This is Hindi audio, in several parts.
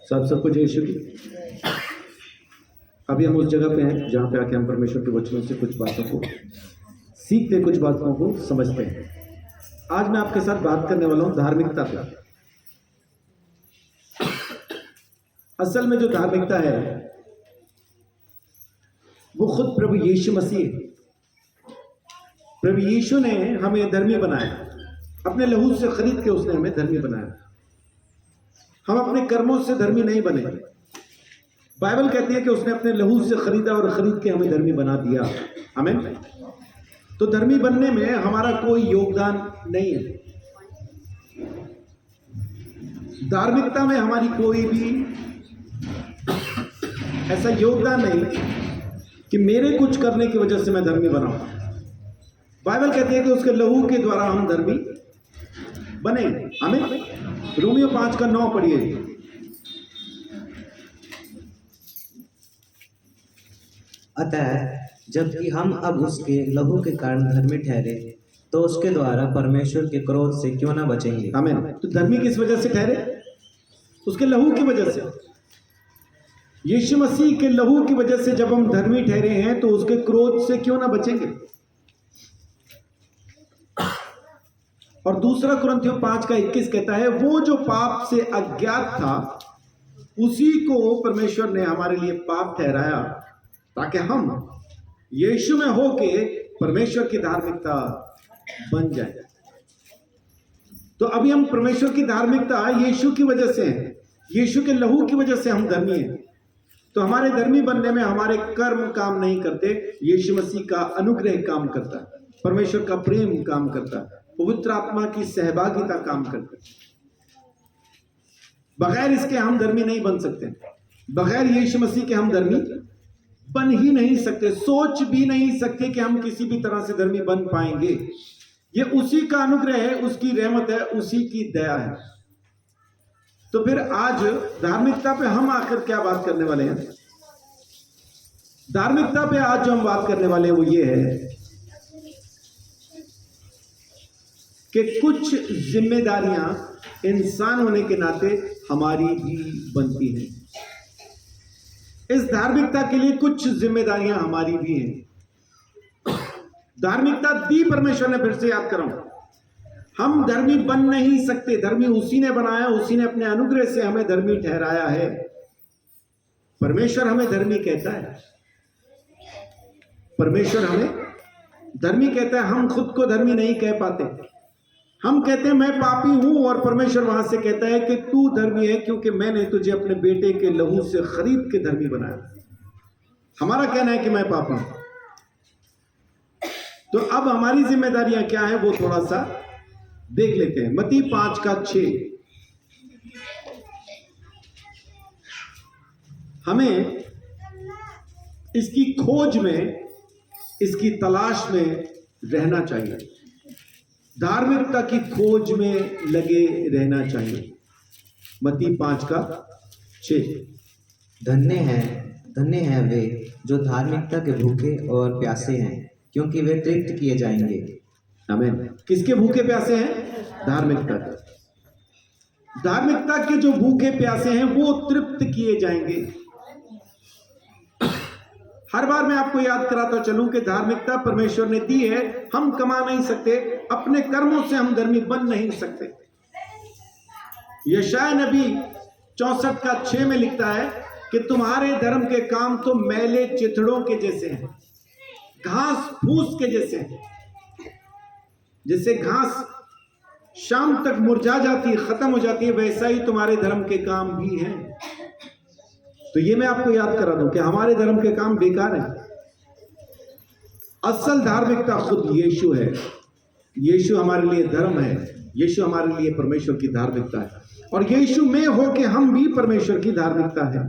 सबको जय श्री। अभी हम उस जगह पे हैं जहाँ पे आके हम परमेश्वर के वचनों से कुछ बातों को सीखते, कुछ बातों को समझते हैं। आज मैं आपके साथ बात करने वाला हूँ धार्मिकता पे। असल में जो धार्मिकता है वो खुद प्रभु यीशु मसीह है। प्रभु यीशु ने हमें धर्मी बनाया, अपने लहू से खरीद के उसने हमें धर्मी बनाया। हम अपने कर्मों से धर्मी नहीं बने। बाइबल कहती है कि उसने अपने लहू से खरीदा और खरीद के हमें धर्मी बना दिया। आमीन। तो धर्मी बनने में हमारा कोई योगदान नहीं है। धार्मिकता में हमारी कोई भी ऐसा योगदान नहीं कि मेरे कुछ करने की वजह से मैं धर्मी बना हूं। बाइबल कहती है कि उसके लहू के द्वारा हम धर्मी बने। आमीन। रोमियो 5:9 पढ़िए। अतः जबकि हम अब उसके लहू के कारण धर्मी ठहरे, तो उसके द्वारा परमेश्वर के क्रोध से क्यों ना बचेंगे। आमीन। तो धर्मी किस वजह से ठहरे? उसके लहू की वजह से। यीशु मसीह के लहू की वजह से जब हम धर्मी ठहरे हैं तो उसके क्रोध से क्यों ना बचेंगे। और दूसरा कुरिन्थियों 5:21 कहता है वो जो पाप से अज्ञात था उसी को परमेश्वर ने हमारे लिए पाप ठहराया ताकि हम यीशु में होके परमेश्वर की धार्मिकता बन जाए। तो अभी हम परमेश्वर की धार्मिकता यीशु की वजह से है, यीशु के लहू की वजह से हम धर्मी हैं। तो हमारे धर्मी बनने में हमारे कर्म काम नहीं करते, यीशु मसीह का अनुग्रह काम करता है, परमेश्वर का प्रेम काम करता है, पवित्र आत्मा की सहभागिता काम करती है। बगैर इसके हम धर्मी नहीं बन सकते। बगैर यीशु मसीह के हम धर्मी बन ही नहीं सकते। सोच भी नहीं सकते कि हम किसी भी तरह से धर्मी बन पाएंगे। ये उसी का अनुग्रह है, उसकी रहमत है, उसी की दया है। तो फिर आज धार्मिकता पे हम आकर क्या बात करने वाले हैं? धार्मिकता पे आज जो हम बात करने वाले हैं वो ये है कि कुछ जिम्मेदारियां इंसान होने के नाते हमारी भी बनती हैं। इस धार्मिकता के लिए कुछ जिम्मेदारियां हमारी भी हैं। धार्मिकता दी परमेश्वर ने, फिर से याद कराऊं, हम धर्मी बन नहीं सकते। धर्मी उसी ने बनाया, उसी ने अपने अनुग्रह से हमें धर्मी ठहराया है। परमेश्वर हमें धर्मी कहता है, परमेश्वर हमें धर्मी कहता है। हम खुद को धर्मी नहीं कह पाते। हम कहते हैं मैं पापी हूं और परमेश्वर वहां से कहता है कि तू धर्मी है क्योंकि मैंने तुझे अपने बेटे के लहू से खरीद के धर्मी बनाया। हमारा कहना है कि मैं पापी हूं। तो अब हमारी जिम्मेदारियां क्या है वो थोड़ा सा देख लेते हैं। मत्ती 5:6 हमें इसकी खोज में, इसकी तलाश में रहना चाहिए। धार्मिकता की खोज में लगे रहना चाहिए। मत्ती 5:6 धन्य है वे जो धार्मिकता के भूखे और प्यासे हैं, क्योंकि वे तृप्त किए जाएंगे। आमीन। किसके भूखे प्यासे हैं? धार्मिकता के। धार्मिकता के जो भूखे प्यासे हैं वो तृप्त किए जाएंगे। हर बार मैं आपको याद कराता चलूं कि धार्मिकता परमेश्वर ने दी है, हम कमा नहीं सकते, अपने कर्मों से हम धर्मी बन नहीं सकते। यशायाह नबी 64:6 में लिखता है कि तुम्हारे धर्म के काम तो मैले चिथड़ों के जैसे हैं, घास फूस के जैसे हैं। जैसे घास शाम तक मुरझा जाती है, खत्म हो जाती है, वैसा ही तुम्हारे धर्म के काम भी हैं। तो ये मैं आपको याद करा दूं कि हमारे धर्म के काम बेकार हैं। असल धार्मिकता खुद यीशु है। यीशु हमारे लिए धर्म है, यीशु हमारे लिए परमेश्वर की धार्मिकता है, और यीशु में होके हम भी परमेश्वर की धार्मिकता है।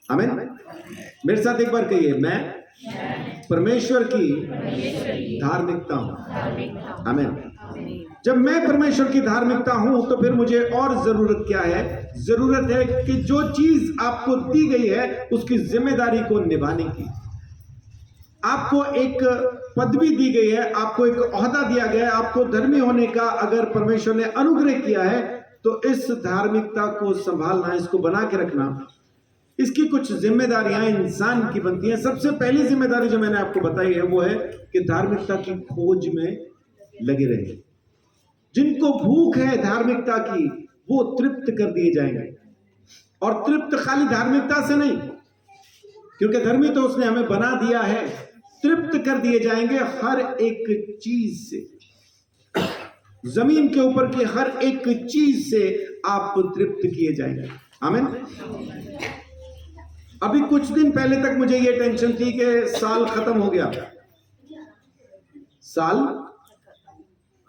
आमीन। मेरे साथ एक बार कहिए, मैं परमेश्वर की धार्मिकता हूं। आमीन। जब मैं परमेश्वर की धार्मिकता हूं तो फिर मुझे और जरूरत क्या है? जरूरत है कि जो चीज आपको दी गई है उसकी जिम्मेदारी को निभाने की। आपको एक पदवी दी गई है, आपको एक ओहदा दिया गया है, आपको धर्मी होने का अगर परमेश्वर ने अनुग्रह किया है तो इस धार्मिकता को संभालना, इसको बना के रखना, इसकी कुछ जिम्मेदारियां इंसान की बनती हैं। सबसे पहली जिम्मेदारी जो मैंने आपको बताई है वो है कि धार्मिकता की खोज में लगे रहे। जिनको भूख है धार्मिकता की वो तृप्त कर दिए जाएंगे, और तृप्त खाली धार्मिकता से नहीं, क्योंकि धर्मी तो उसने हमें बना दिया है, तृप्त कर दिए जाएंगे हर एक चीज से। जमीन के ऊपर की हर एक चीज से आप तृप्त किए जाएंगे। आमीन। अभी कुछ दिन पहले तक मुझे ये टेंशन थी कि साल खत्म हो गया, साल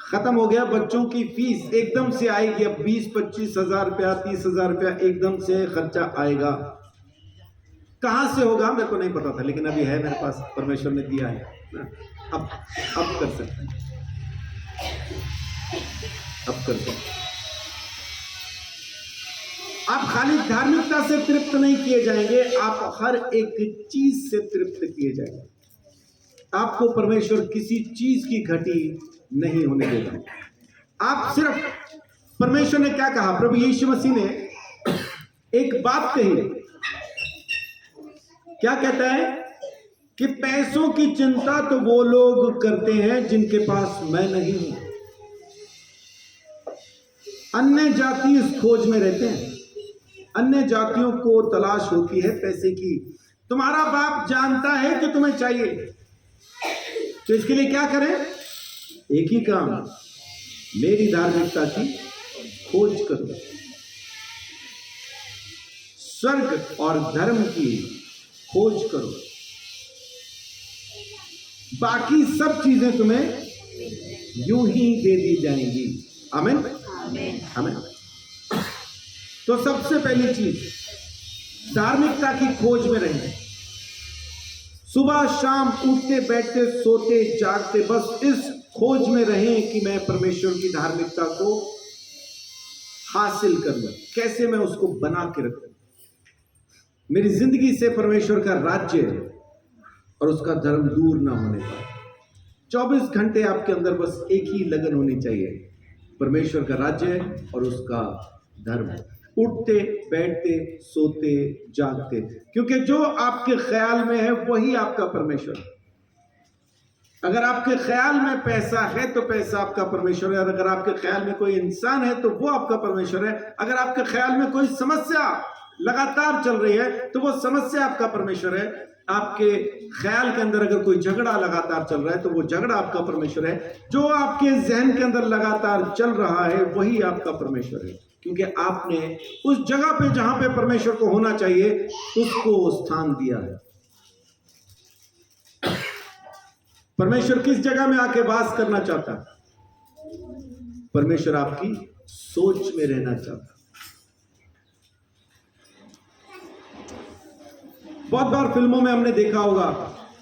खत्म हो गया, बच्चों की फीस एकदम से आएगी, अब 20-25 हजार रुपया, 30 हजार रुपया एकदम से खर्चा आएगा। कहां से होगा मेरे को नहीं पता था, लेकिन अभी है मेरे पास, परमेश्वर ने दिया है, अब कर सकते हैं, अब कर सकते हैं। आप खाली धार्मिकता से तृप्त नहीं किए जाएंगे, आप हर एक चीज से तृप्त किए जाएंगे। आपको परमेश्वर किसी चीज की घटी नहीं होने देगा। आप सिर्फ, परमेश्वर ने क्या कहा, प्रभु यीशु मसीह ने एक बात कही, क्या कहता है कि पैसों की चिंता तो वो लोग करते हैं जिनके पास मैं नहीं हूं। अन्य जाति इस खोज में रहते हैं, अन्य जातियों को तलाश होती है पैसे की। तुम्हारा बाप जानता है कि तुम्हें चाहिए, तो इसके लिए क्या करें? एक ही काम, मेरी धार्मिकता की खोज करो, स्वर्ग और धर्म की खोज करो, बाकी सब चीजें तुम्हें यूं ही दे दी जाएंगी। आमीन, आमीन। तो सबसे पहली चीज, धार्मिकता की खोज में रहें। सुबह शाम उठते बैठते सोते जागते बस इस खोज में रहें कि मैं परमेश्वर की धार्मिकता को हासिल कर लूं, कैसे मैं उसको बना के रखूं। मेरी जिंदगी से परमेश्वर का राज्य और उसका धर्म दूर ना होने पाए। 24 घंटे आपके अंदर बस एक ही लगन होनी चाहिए, परमेश्वर का राज्य और उसका धर्म। उठते बैठते सोते जागते, क्योंकि जो आपके ख्याल में है वही आपका परमेश्वर है। अगर आपके ख्याल में पैसा है तो पैसा आपका परमेश्वर है, और अगर आपके ख्याल में कोई इंसान है तो वो आपका परमेश्वर है। अगर आपके ख्याल में कोई समस्या लगातार चल रही है तो वो समस्या आपका परमेश्वर है। आपके ख्याल के अंदर अगर कोई झगड़ा लगातार चल रहा है तो वो झगड़ा आपका परमेश्वर है। जो आपके जहन के अंदर लगातार चल रहा है वही आपका परमेश्वर है, क्योंकि आपने उस जगह पे जहां पे परमेश्वर को होना चाहिए उसको स्थान दिया है। परमेश्वर किस जगह में आके वास करना चाहता है? परमेश्वर आपकी सोच में रहना चाहता है। बहुत बार फिल्मों में हमने देखा होगा,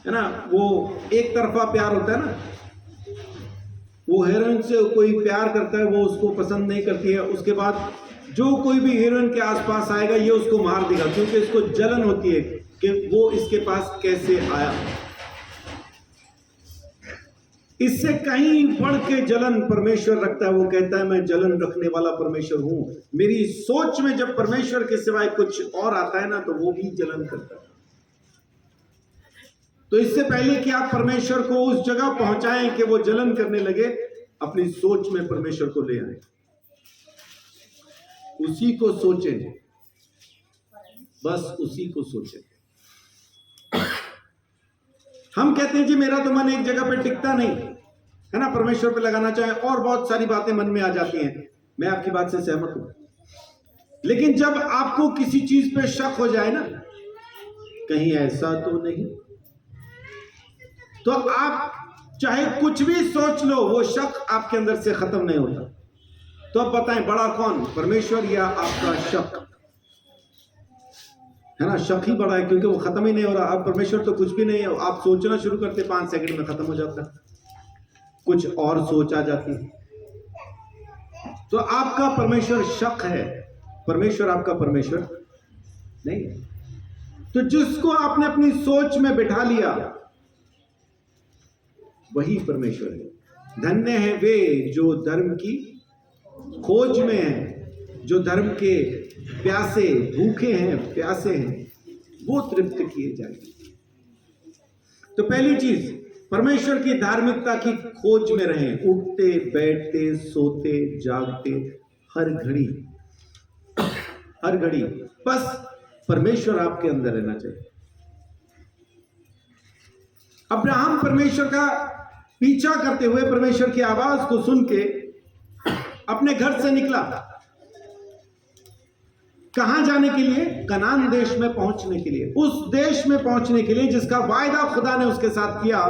है ना, वो एक तरफा प्यार होता है ना, वो हीरोइन से कोई प्यार करता है, वो उसको पसंद नहीं करती है, उसके बाद जो कोई भी हीरोइन के आसपास आएगा ये उसको मार देगा, क्योंकि इसको जलन होती है कि वो इसके पास कैसे आया। इससे कहीं बढ़ के जलन परमेश्वर रखता है। वो कहता है मैं जलन रखने वाला परमेश्वर हूं। मेरी सोच में जब परमेश्वर के सिवाय कुछ और आता है ना तो वो भी जलन करता है। तो इससे पहले कि आप परमेश्वर को उस जगह पहुंचाएं कि वो जलन करने लगे, अपनी सोच में परमेश्वर को ले आए, उसी को सोचें, बस उसी को सोचें। हम कहते हैं जी मेरा तो मन एक जगह पे टिकता नहीं है ना, परमेश्वर पे लगाना चाहे और बहुत सारी बातें मन में आ जाती हैं। मैं आपकी बात से सहमत हूं, लेकिन जब आपको किसी चीज पे शक हो जाए ना, कहीं ऐसा तो नहीं, तो आप चाहे कुछ भी सोच लो, वो शक आपके अंदर से खत्म नहीं होता। तो अब बताएं बड़ा कौन, परमेश्वर या आपका शक? है ना, शक ही बड़ा है, क्योंकि वो खत्म ही नहीं हो रहा। अब परमेश्वर तो कुछ भी नहीं है, आप सोचना शुरू करते 5 सेकंड में खत्म हो जाता है, कुछ और सोच आ जाती है। तो आपका परमेश्वर शक है, परमेश्वर आपका परमेश्वर नहीं है। तो जिसको आपने अपनी सोच में बिठा लिया वही परमेश्वर है। धन्य है वे जो धर्म की खोज में है, जो धर्म के प्यासे, भूखे हैं, प्यासे हैं, वो तृप्त किए जाएंगे। तो पहली चीज, परमेश्वर की धार्मिकता की खोज में रहें, उठते बैठते सोते जागते हर घड़ी, हर घड़ी बस परमेश्वर आपके अंदर रहना चाहिए। अब्राहम परमेश्वर का पीछा करते हुए, परमेश्वर की आवाज को सुन के अपने घर से निकला। कहां जाने के लिए? कनान देश में पहुंचने के लिए, उस देश में पहुंचने के लिए जिसका वायदा खुदा ने उसके साथ किया।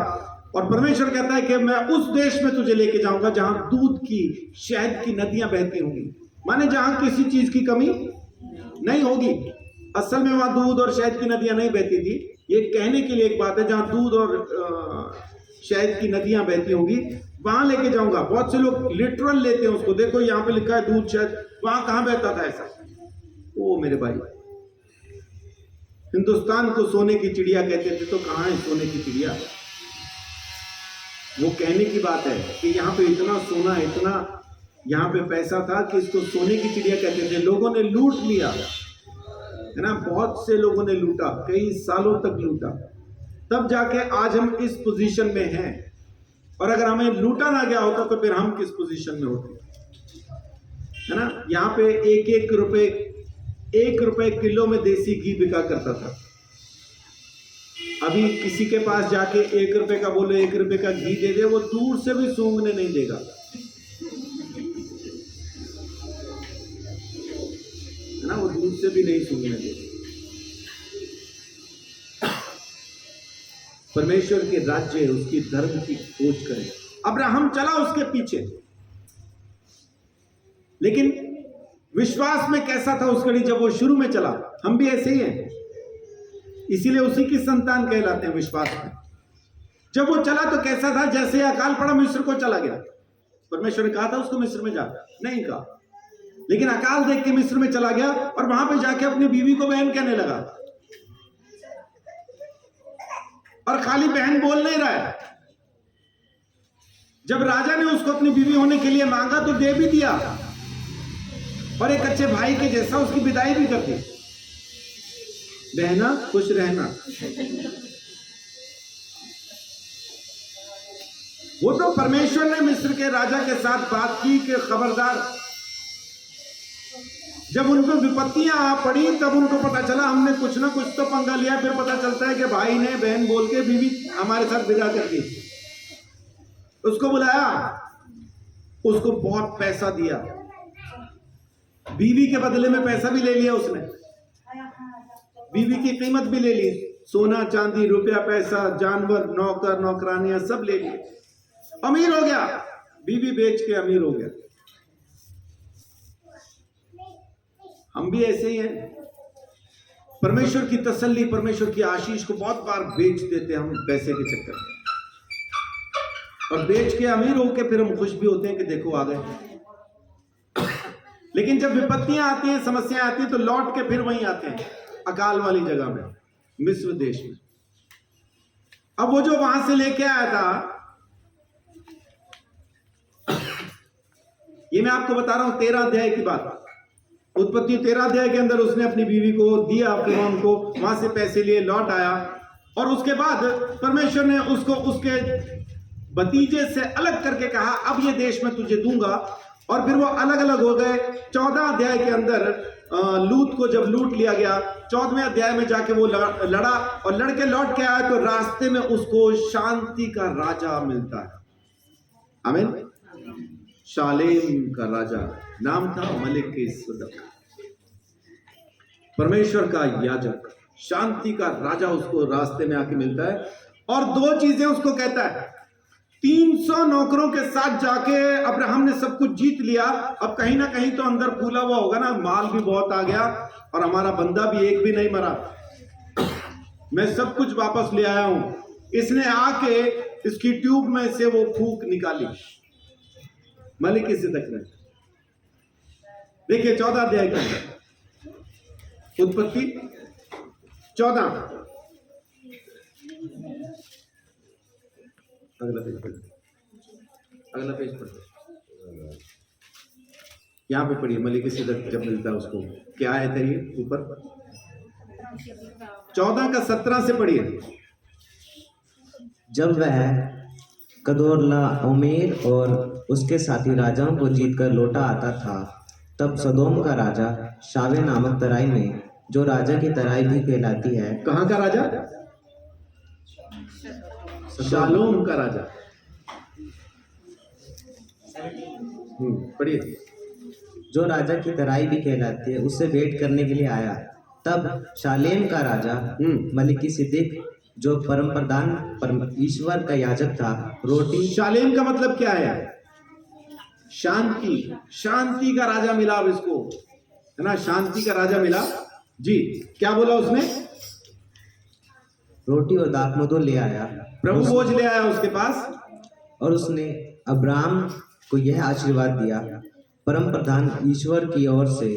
और परमेश्वर कहता है कि मैं उस देश में तुझे लेके जाऊंगा जहां दूध की, शहद की नदियां बहती होंगी, माने जहां किसी चीज की कमी नहीं होगी। असल में वहां दूध और शहद की नदियां नहीं बहती थी, ये कहने के लिए एक बात है, जहां दूध और शहद की नदियां बहती होंगी वहां लेके जाऊंगा। बहुत से लोग लिटरल लेते हैं उसको, देखो यहां पे लिखा है दूध शहद, वहां कहां बहता था ऐसा? ओ मेरे भाई, हिंदुस्तान को सोने की चिड़िया कहते थे, तो कहां है सोने की चिड़िया? वो कहने की बात है कि यहाँ पे इतना सोना, इतना यहाँ पे पैसा था कि इसको सोने की चिड़िया कहते थे। लोगों ने लूट लिया है ना, बहुत से लोगों ने लूटा, कई सालों तक लूटा, तब जाके आज हम इस पोजीशन में हैं। और अगर हमें लूटा ना गया होता तो फिर हम किस पोजीशन में होते, है ना। यहाँ पे एक रुपए किलो में देसी घी बिका करता था। अभी किसी के पास जाके 1 रुपए का बोलो, 1 रुपए का घी दे दे, वो दूर से भी सूंघने नहीं देगा, है ना, वो दूर से भी नहीं सूंघने देगा। परमेश्वर के राज्य, उसकी धर्म की खोज करें। अब्राहम चला उसके पीछे, लेकिन विश्वास में कैसा था उस घड़ी जब वो शुरू में चला? हम भी ऐसे ही हैं, इसीलिए उसी की संतान कहलाते हैं विश्वास में। जब वो चला तो कैसा था? जैसे अकाल पड़ा मिस्र को चला गया। परमेश्वर ने कहा था उसको मिस्र में जा, नहीं कहा, लेकिन अकाल देख के मिस्र में चला गया और वहां पे जाके अपनी बीवी को बहन कहने लगा। और खाली बहन बोल नहीं रहा है, जब राजा ने उसको अपनी बीवी होने के लिए मांगा तो दे भी दिया, और एक अच्छे भाई के जैसा उसकी विदाई भी कर दी। बहना खुश रहना। वो तो परमेश्वर ने मिस्र के राजा के साथ बात की कि खबरदार, जब उनको विपत्तियां आ पड़ी तब उनको पता चला हमने कुछ ना कुछ तो पंगा लिया। फिर पता चलता है कि भाई ने बहन बोल के बीवी हमारे साथ विदा कर दी। उसको बुलाया, उसको बहुत पैसा दिया, बीवी के बदले में पैसा भी ले लिया उसने, बीवी की कीमत भी ले ली, सोना चांदी रुपया पैसा जानवर नौकर नौकरानियां सब ले लिए, अमीर हो गया, बीवी बेच के अमीर हो गया। हम भी ऐसे ही हैं, परमेश्वर की तसल्ली परमेश्वर की आशीष को बहुत बार बेच देते हम पैसे के चक्कर में, और बेच के अमीर होके फिर हम खुश भी होते हैं कि देखो आ गए। लेकिन जब विपत्तियां आती हैं समस्याएं आती हैं तो लौट के फिर वहीं आते हैं अकाल वाली जगह में, मिस्र देश में। अब वो जो वहां से लेके आया था, ये मैं आपको बता रहा हूं 13 अध्याय की बात, उत्पत्ति 13 अध्याय के अंदर उसने अपनी बीवी को दिया फिरौन को, वहां से पैसे लिए लौट आया, और उसके बाद परमेश्वर ने उसको उसके भतीजे से अलग करके कहा अब ये देश मैं तुझे दूंगा, और फिर वो अलग अलग हो गए। 14 अध्याय के अंदर लूत को जब लूट लिया गया, 14वें अध्याय में जाके वो लड़ा और लड़के लौट के आया तो रास्ते में उसको शांति का राजा मिलता है। आमीन। शालेम का राजा नाम था मलिक सदक, परमेश्वर का याजक, शांति का राजा उसको रास्ते में आके मिलता है। और 2 चीजें उसको कहता है, 300 नौकरों के साथ जाके अब्राहम ने सब कुछ जीत लिया। अब कहीं ना कहीं तो अंदर फूला हुआ होगा ना, माल भी बहुत आ गया और हमारा बंदा भी एक भी नहीं मरा, मैं सब कुछ वापस ले आया हूं। इसने आके इसकी ट्यूब में से वो फूक निकाली मलिक सिदक ने। देखिए 14 अध्याय के अंदर, उत्पत्ति 14, अगला पेज पढ़, यहाँ पे पढ़िए, मलिकिसिदक जब मिलता है उसको, क्या आयत है ये ऊपर? 14 का 17 से पढ़िए। जब वह कदोर्लाओमेर और उसके साथी राजाओं को जीतकर लौटा आता था, तब सदोम का राजा शावे नामक तराई में, जो राजा की तराई भी कहलाती है, कहाँ का राजा? शालोम का राजा। पढ़िए। जो राजा की तराई भी कहलाती है, उससे भेंट करने के लिए आया। तब शालेम का राजा मलिकिसिदक, जो परम प्रधान ईश्वर का याजक था, रोटी। शालेम का मतलब क्या है? शांति। शांति का राजा मिला अब इसको, है ना, शांति का राजा मिला जी। क्या बोला उसने? रोटी और दाखमधु ले आया, प्रभु भोज ले आया उसके पास, और उसने अब्राहम को यह आशीर्वाद दिया, परम प्रधान ईश्वर की ओर से,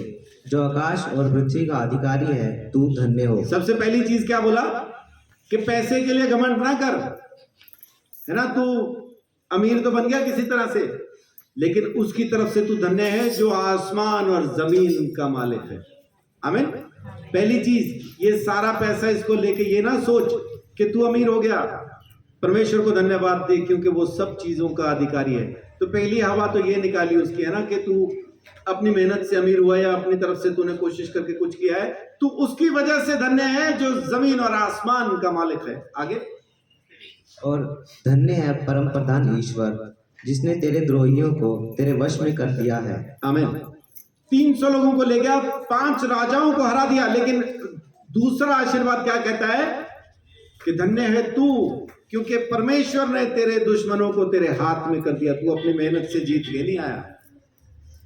जो आकाश और पृथ्वी का अधिकारी है, तू धन्य हो। सबसे पहली चीज क्या बोला? कि पैसे के लिए घमंड ना कर, है ना, तू अमीर तो बन गया किसी तरह से, लेकिन उसकी तरफ से तू धन्य है जो आसमान और जमीन का मालिक है। आमीन। पहली चीज, ये सारा पैसा इसको लेके ये ना सोच कि तू अमीर हो गया, परमेश्वर को धन्यवाद दे क्योंकि वो सब चीजों का अधिकारी है। तो पहली हवा तो ये निकाली उसकी, है ना, कि तू अपनी मेहनत से अमीर हुआ या अपनी तरफ से तूने कोशिश करके कुछ किया है, तू उसकी वजह से धन्य है जो जमीन और आसमान का मालिक है। आगे। और धन्य है परम प्रधान ईश्वर, जिसने तेरे द्रोहियों को तेरे वश में कर दिया है। आमीन। 300 लोगों को ले गया, 5 राजाओं को हरा दिया, लेकिन दूसरा आशीर्वाद क्या कहता है? कि धन्य है तू, क्योंकि परमेश्वर ने तेरे दुश्मनों को तेरे हाथ में कर दिया, तू अपनी मेहनत से जीत के नहीं आया।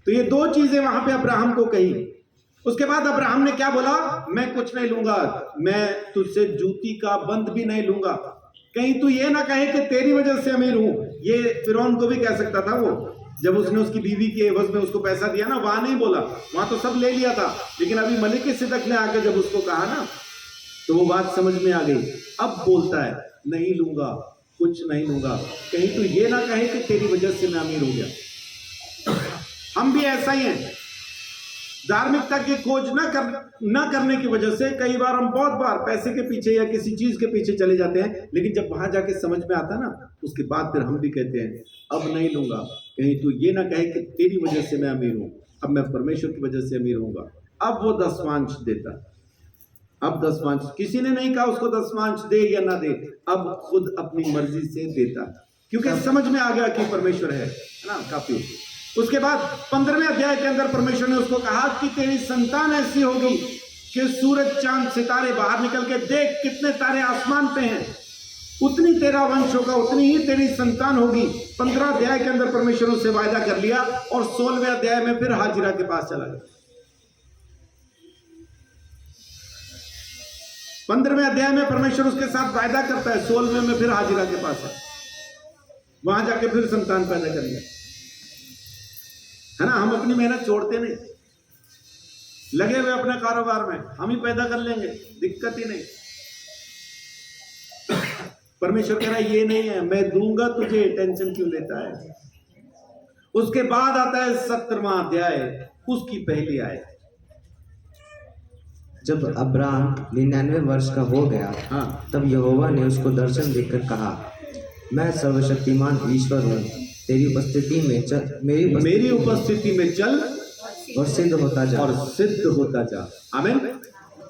तो ये 2 चीजें वहां पे अब्राहम को कही। उसके बाद अब्राहम ने क्या बोला? मैं कुछ नहीं लूंगा, मैं तुझसे जूती का बंद भी नहीं लूंगा, कहीं तू ये ना कहे कि तेरी वजह से अमीर हूं। ये फिरौन को भी कह सकता था, वो जब उसने उसकी बीवी के एवज में उसको पैसा दिया ना, वहां नहीं बोला, वहां तो सब ले लिया था, लेकिन अभी मलिकिसिदक ने आके जब उसको कहा ना, तो वो बात समझ में आ गई। अब बोलता है नहीं लूंगा, कुछ नहीं लूंगा, कहीं तू ये ना कहे कि तेरी वजह से मैं अमीर हो गया। हम भी ऐसा ही हैं, धार्मिकता की खोज न करने की वजह से कई बार हम बहुत बार पैसे के पीछे या किसी चीज के पीछे चले जाते हैं, लेकिन जब वहां जाके समझ में आता ना, उसके बाद फिर हम भी कहते हैं अब नहीं लूंगा, कहीं तू ये ना कहे कि तेरी वजह से मैं अमीर हूं, अब मैं परमेश्वर की वजह से अमीर होऊंगा। अब वो 10वांश देता, अब 10वांश, किसी ने नहीं कहा उसको 10वांश दे या ना दे, अब खुद अपनी मर्जी से देता, क्योंकि समझ में आ गया कि परमेश्वर है ना, काफी। उसके बाद 15वें अध्याय के अंदर परमेश्वर ने उसको कहा कि तेरी संतान ऐसी होगी कि सूरज चांद सितारे बाहर निकल के देख कितने तारे आसमान पे हैं, उतनी तेरा वंश होगा, उतनी ही तेरी संतान होगी। 15 अध्याय के अंदर परमेश्वर उससे वायदा कर लिया, और 16वें अध्याय में फिर हाजिरा के पास चला गया। 15वें अध्याय में परमेश्वर उसके साथ वायदा करता है, 16वें में फिर हाजिरा के पास है, वहां जाके फिर संतान पैदा कर लिया, है ना। हम अपनी मेहनत छोड़ते नहीं, लगे हुए अपने कारोबार में, हम ही पैदा कर लेंगे, दिक्कत ही नहीं। परमेश्वर कह रहा है ये नहीं है, मैं दूंगा तुझे, टेंशन क्यों लेता है। उसके बाद आता है 17वां अध्याय, उसकी पहली आयत। जब अब्राहम 99 वर्ष का हो गया, तब यहोवा ने उसको दर्शन देकर कहा, मैं सर्वशक्तिमान ईश्वर हूँ, तेरी उपस्थिति में चल, मेरी उपस्थिति में चल और सिद्ध होता जा, और सिद्ध होता जा। आमीन।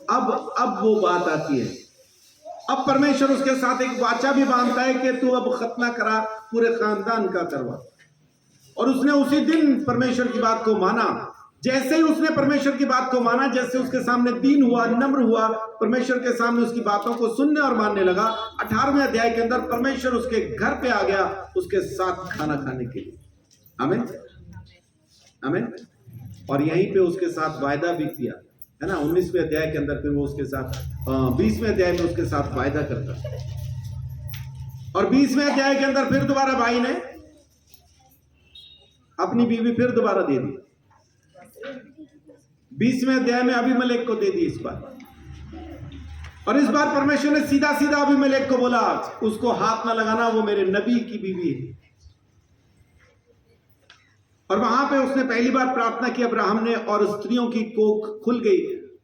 अब वो बात आती है, अब परमेश्वर उसके साथ एक वाचा भी बांधता है कि तू अब खतना करा, पूरे खानदान का करवा। और उसने उसी दिन परमेश्वर की बात को माना। जैसे ही उसने परमेश्वर की बात को माना, जैसे उसके सामने दीन हुआ, नम्र हुआ, परमेश्वर के सामने उसकी बातों को सुनने और मानने लगा, 18वें अध्याय के अंदर परमेश्वर उसके घर पे आ गया, उसके साथ खाना खाने के लिए। आमीन, आमीन। और यहीं पे उसके साथ वायदा भी किया, है ना। 19वें अध्याय के अंदर फिर वो उसके साथ 20वें अध्याय में उसके साथ वायदा करता है, और 20वें अध्याय के अंदर फिर दोबारा भाई ने अपनी बीवी फिर दोबारा दे दी। 20वें अध्याय में अबीमेलेक को दे दी इस बार, और इस बार परमेश्वर ने सीधा सीधा अबीमेलेक को बोला, उसको हाथ ना लगाना, वो मेरे नबी की बीवी है। और वहां पे उसने पहली बार प्रार्थना की अब्राहम ने, और स्त्रियों की कोख खुल गई,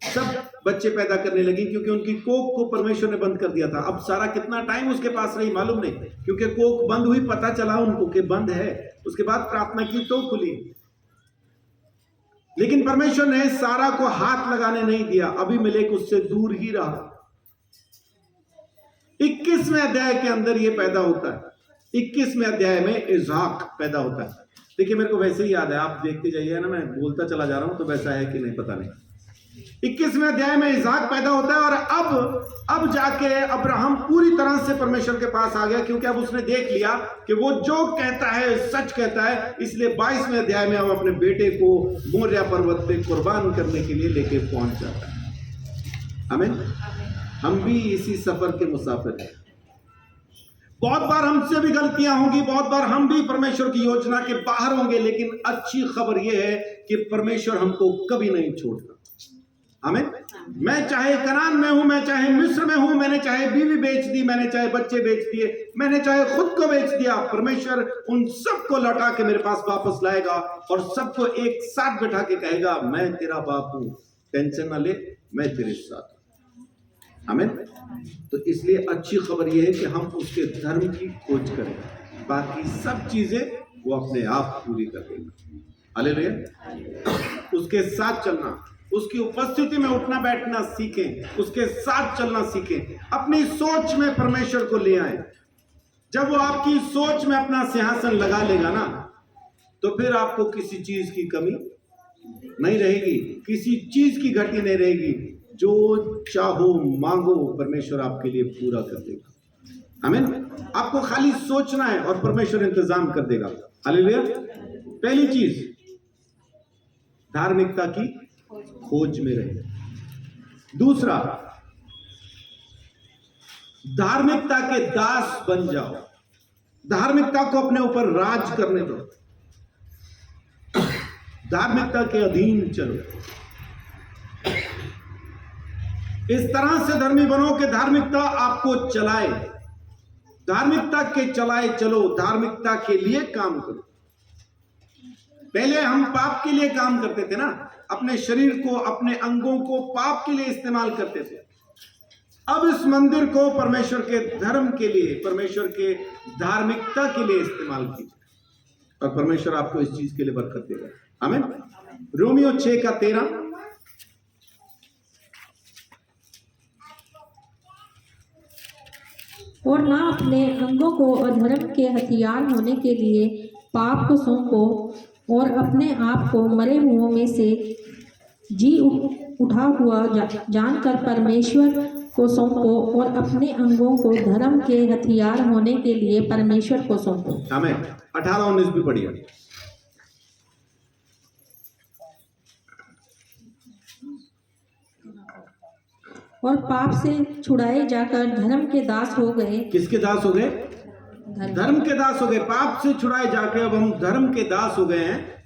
सब बच्चे पैदा करने लगी, क्योंकि उनकी कोख को परमेश्वर ने बंद कर दिया था। अब सारा कितना टाइम उसके पास रही मालूम नहीं, क्योंकि कोख बंद हुई, पता चला उनको कि बंद है, उसके बाद प्रार्थना की तो खुली। लेकिन परमेश्वर ने सारा को हाथ लगाने नहीं दिया, अबीमेलेक उससे दूर ही रहा। 21वें अध्याय के अंदर यह पैदा होता है। 21वें अध्याय में इसहाक पैदा होता है। देखिए मेरे को वैसे ही याद है, आप देखते जाइए ना, मैं बोलता चला जा रहा हूं तो वैसा है कि नहीं पता नहीं। 21वें अध्याय में इसहाक पैदा होता है, और अब जाके अब्राहम पूरी तरह से परमेश्वर के पास आ गया, क्योंकि अब उसने देख लिया कि वो जो कहता है सच कहता है। इसलिए 22वें अध्याय में अब अपने बेटे को मोरिया पर्वत पे कुर्बान करने के लिए लेके पहुंच जाता है। आमीन। हम भी इसी सफर के मुसाफिर हैं। बहुत बार हमसे भी गलतियां होंगी, बहुत बार हम भी परमेश्वर की योजना के बाहर होंगे, लेकिन अच्छी खबर यह है कि परमेश्वर हमको कभी नहीं छोड़ता। आमीन। मैं चाहे कनान में हूं, मैं चाहे मिस्र में हूं, मैंने चाहे बीवी बेच दी, मैंने चाहे बच्चे बेच दिए, मैंने चाहे खुद को बेच दिया, परमेश्वर उन सबको लौटा के मेरे पास वापस लाएगा और सबको एक साथ बैठा के कहेगा, मैं तेरा बाप हूं, टेंशन ना ले, मैं तेरे साथ हूं। आमीन। तो इसलिए अच्छी खबर यह है कि हम उसके धर्म की खोज करें, बाकी सब चीजें वो अपने आप पूरी कर देंगे। हालेलुया। उसके साथ चलना, उसकी उपस्थिति में उठना बैठना सीखें, उसके साथ चलना सीखें, अपनी सोच में परमेश्वर को ले आए। जब वो आपकी सोच में अपना सिंहासन लगा लेगा ना, तो फिर आपको किसी चीज की कमी नहीं रहेगी, किसी चीज की घटी नहीं रहेगी। जो चाहो मांगो, परमेश्वर आपके लिए पूरा कर देगा। आमीन। आपको खाली सोचना है और परमेश्वर इंतजाम कर देगा। हालेलुया। पहली चीज, धार्मिकता की खोज में रहे। दूसरा, धार्मिकता के दास बन जाओ, धार्मिकता को अपने ऊपर राज करने दो, धार्मिकता के अधीन चलो। इस तरह से धर्मी बनो कि धार्मिकता आपको चलाए, धार्मिकता के चलाए चलो, धार्मिकता के लिए काम करो। पहले हम पाप के लिए काम करते थे ना, अपने शरीर को, अपने अंगों को पाप के लिए इस्तेमाल करते थे। अब इस मंदिर को परमेश्वर के धर्म के लिए, परमेश्वर के धार्मिकता के लिए इस्तेमाल कीजिए और परमेश्वर आपको इस चीज के लिए बरकत देगा। आमीन। रोमियो 6:13। और ना अपने अंगों को अधर्म के हथियार होने के लिए पाप को सौंपो, और अपने आप को मरे हुओं में से जी उठा हुआ जानकर परमेश्वर को सौंपो, और अपने अंगों को धर्म के हथियार होने के लिए परमेश्वर को सौंपो। आमीन। 18-19 भी पढ़िए। और पाप से छुड़ाए जाकर धर्म के दास हो गए। किसके दास हो गए? धर्म के दास हो गए। पाप से छुड़ाए जाके अब हम धर्म के दास हो गए हैं।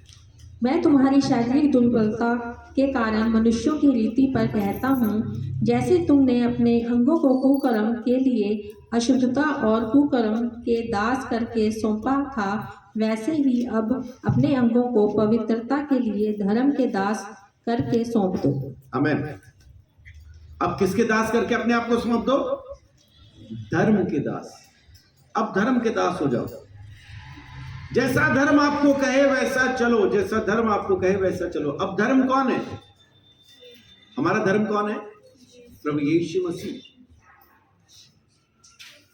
मैं तुम्हारी शारीरिक दुर्बलता के कारण मनुष्यों की रीति पर कहता हूँ, जैसे तुमने अपने अंगों को कुकर्म के लिए अशुद्धता और कुकर्म के दास करके सौंपा था, वैसे ही अब अपने अंगों को पवित्रता के लिए धर्म के दास करके सौंप दो। आमीन। अब किसके दास करके अपने आप को सौंप दो? धर्म के दास। अब धर्म के दास हो जाओ। जैसा धर्म आपको कहे वैसा चलो, जैसा धर्म आपको कहे वैसा चलो। अब धर्म कौन है? हमारा धर्म कौन है? प्रभु यीशु मसीह।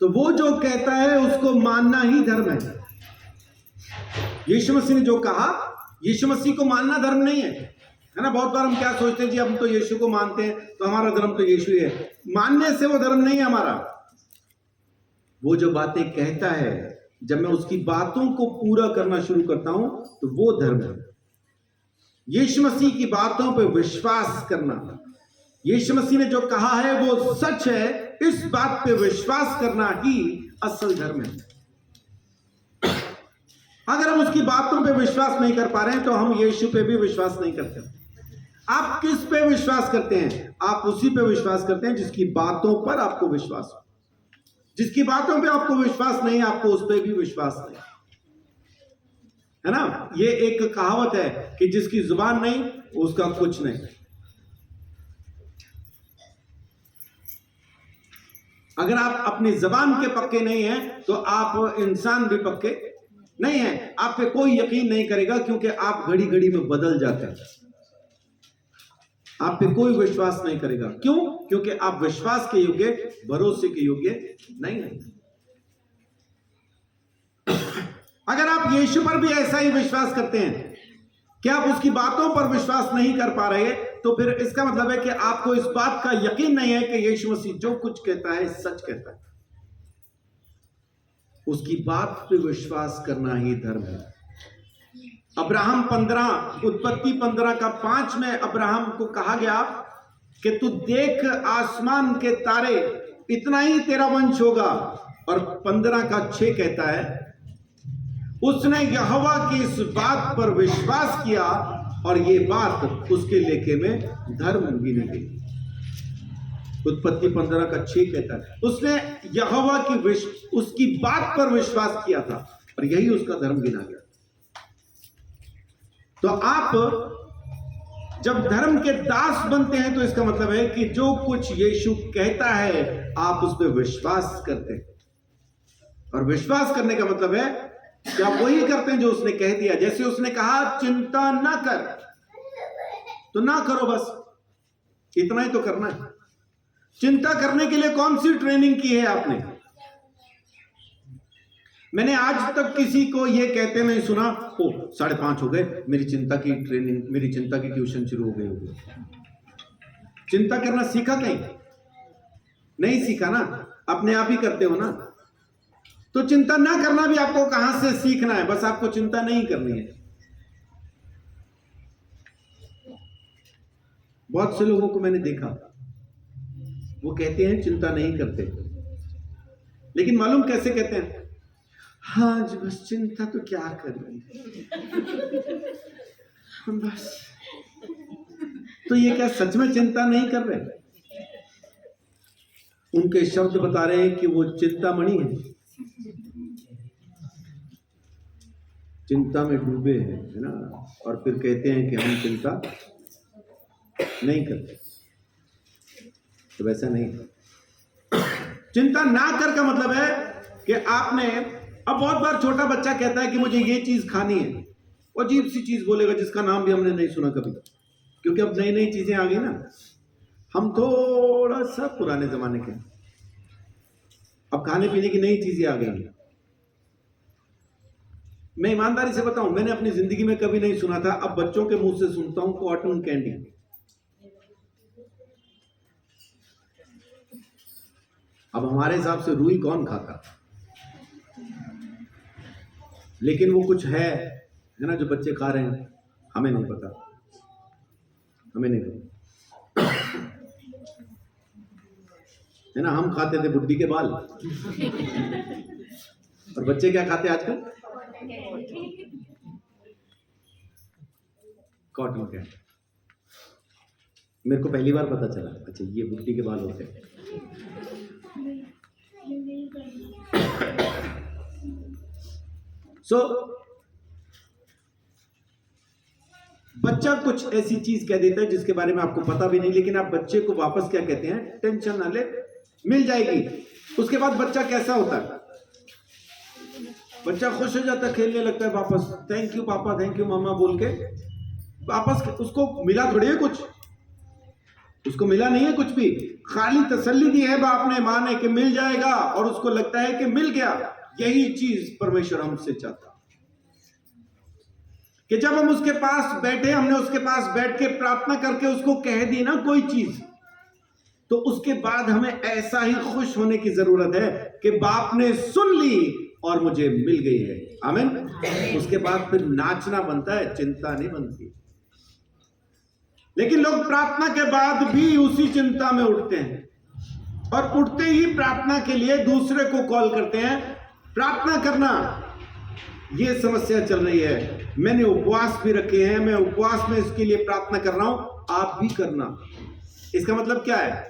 तो वो जो कहता है उसको मानना ही धर्म है। यीशु मसीह ने जो कहा, यीशु मसीह को मानना धर्म नहीं है ना। बहुत बार हम क्या सोचते हैं जी, हम तो यीशु को मानते हैं तो हमारा धर्म तो यीशु ही है। मानने से वो धर्म नहीं है हमारा। वो जो बातें कहता है, जब मैं उसकी बातों को पूरा करना शुरू करता हूं तो वो धर्म है। यीशु मसीह की बातों पे विश्वास करना, यीशु मसीह ने जो कहा है वो सच है, इस बात पे विश्वास करना ही असल धर्म है। अगर हम उसकी बातों पे विश्वास नहीं कर पा रहे हैं तो हम यीशु पे भी विश्वास नहीं करते। आप किस पे विश्वास करते हैं? आप उसी पे विश्वास करते हैं जिसकी बातों पर आपको विश्वास हो। जिसकी बातों पे आपको विश्वास नहीं, आपको उस पे भी विश्वास नहीं है ना। ये एक कहावत है कि जिसकी जुबान नहीं उसका कुछ नहीं। अगर आप अपनी जबान के पक्के नहीं हैं तो आप इंसान भी पक्के नहीं हैं। आप पे कोई यकीन नहीं करेगा क्योंकि आप घड़ी घड़ी में बदल जाते हैं। आप पे कोई विश्वास नहीं करेगा। क्यों? क्योंकि आप विश्वास के योग्य, भरोसे के योग्य नहीं हैं। अगर आप यीशु पर भी ऐसा ही विश्वास करते हैं कि आप उसकी बातों पर विश्वास नहीं कर पा रहे, तो फिर इसका मतलब है कि आपको इस बात का यकीन नहीं है कि यीशु मसीह जो कुछ कहता है सच कहता है। उसकी बात पे विश्वास करना ही धर्म है। अब्राहम 15, उत्पत्ति 15 का 5 में अब्राहम को कहा गया कि तू देख आसमान के तारे, इतना ही तेरा वंश होगा। और 15 का 6 कहता है उसने यहोवा की इस बात पर विश्वास किया और ये बात उसके लेखे में धर्म गिनी गई। उत्पत्ति 15 का 6 कहता है उसने यहोवा की उसकी बात पर विश्वास किया था और यही उसका धर्म गिना गया। तो आप जब धर्म के दास बनते हैं तो इसका मतलब है कि जो कुछ यीशु कहता है आप उस पर विश्वास करते हैं। और विश्वास करने का मतलब है कि आप वही करते हैं जो उसने कह दिया। जैसे उसने कहा चिंता ना कर, तो ना करो, बस इतना ही तो करना है। चिंता करने के लिए कौन सी ट्रेनिंग की है आपने? मैंने आज तक किसी को यह कहते नहीं सुना, ओ 5:30 हो गए, मेरी चिंता की ट्रेनिंग, मेरी चिंता की ट्यूशन शुरू हो गई होगी। चिंता करना सीखा कहीं? नहीं सीखा ना, अपने आप ही करते हो ना। तो चिंता ना करना भी आपको कहां से सीखना है? बस आपको चिंता नहीं करनी है। बहुत से लोगों को मैंने देखा, वो कहते हैं चिंता नहीं करते, लेकिन मालूम कैसे कहते हैं? हाँ जी, बस चिंता तो क्या करनी, हम बस। तो ये क्या सच में चिंता नहीं कर रहे? उनके शब्द बता रहे हैं कि वो चिंतामणि है, चिंता में डूबे हैं, है ना। और फिर कहते हैं कि हम चिंता नहीं करते। तो वैसा नहीं। चिंता ना कर का मतलब है कि आपने, अब बहुत बार छोटा बच्चा कहता है कि मुझे ये चीज खानी है, वो अजीब सी चीज बोलेगा जिसका नाम भी हमने नहीं सुना कभी, क्योंकि अब नई नई चीजें आ गई ना। हम थोड़ा सा पुराने जमाने के, अब खाने पीने की नई चीजें आ गई। मैं ईमानदारी से बताऊं, मैंने अपनी जिंदगी में कभी नहीं सुना था, अब बच्चों के मुंह से सुनता हूं कॉटन कैंडी। अब हमारे हिसाब से रुई कौन खाता, लेकिन वो कुछ है ना जो बच्चे खा रहे हैं, हमें नहीं पता, हमें नहीं पता, है ना। हम खाते थे बुड्ढी के बाल, और बच्चे क्या खाते आजकल? Cotton candy. मेरे को पहली बार पता चला, अच्छा ये बुड्ढी के बाल होते हैं। बच्चा कुछ ऐसी चीज कह देता है जिसके बारे में आपको पता भी नहीं, लेकिन आप बच्चे को वापस क्या कहते हैं? टेंशन ना ले, मिल जाएगी। उसके बाद बच्चा कैसा होता है? बच्चा खुश हो जाता है, खेलने लगता है वापस, थैंक यू पापा, थैंक यू मामा बोल के वापस। उसको मिला थोड़ी है कुछ, उसको मिला नहीं है कुछ भी, खाली तसल्ली दी है बाप ने, माँ ने कि मिल जाएगा, और उसको लगता है कि मिल गया। यही चीज परमेश्वर हमसे चाहता कि जब हम उसके पास बैठे, हमने उसके पास बैठ के प्रार्थना करके उसको कह दी ना कोई चीज, तो उसके बाद हमें ऐसा ही खुश होने की जरूरत है कि बाप ने सुन ली और मुझे मिल गई है। आमीन। उसके बाद फिर नाचना बनता है, चिंता नहीं बनती। लेकिन लोग प्रार्थना के बाद भी उसी चिंता में उठते हैं, और उठते ही प्रार्थना के लिए दूसरे को कॉल करते हैं। प्रार्थना करना, ये समस्या चल रही है। मैंने उपवास भी रखे हैं, मैं उपवास में इसके लिए प्रार्थना कर रहा हूं, आप भी करना। इसका मतलब क्या है?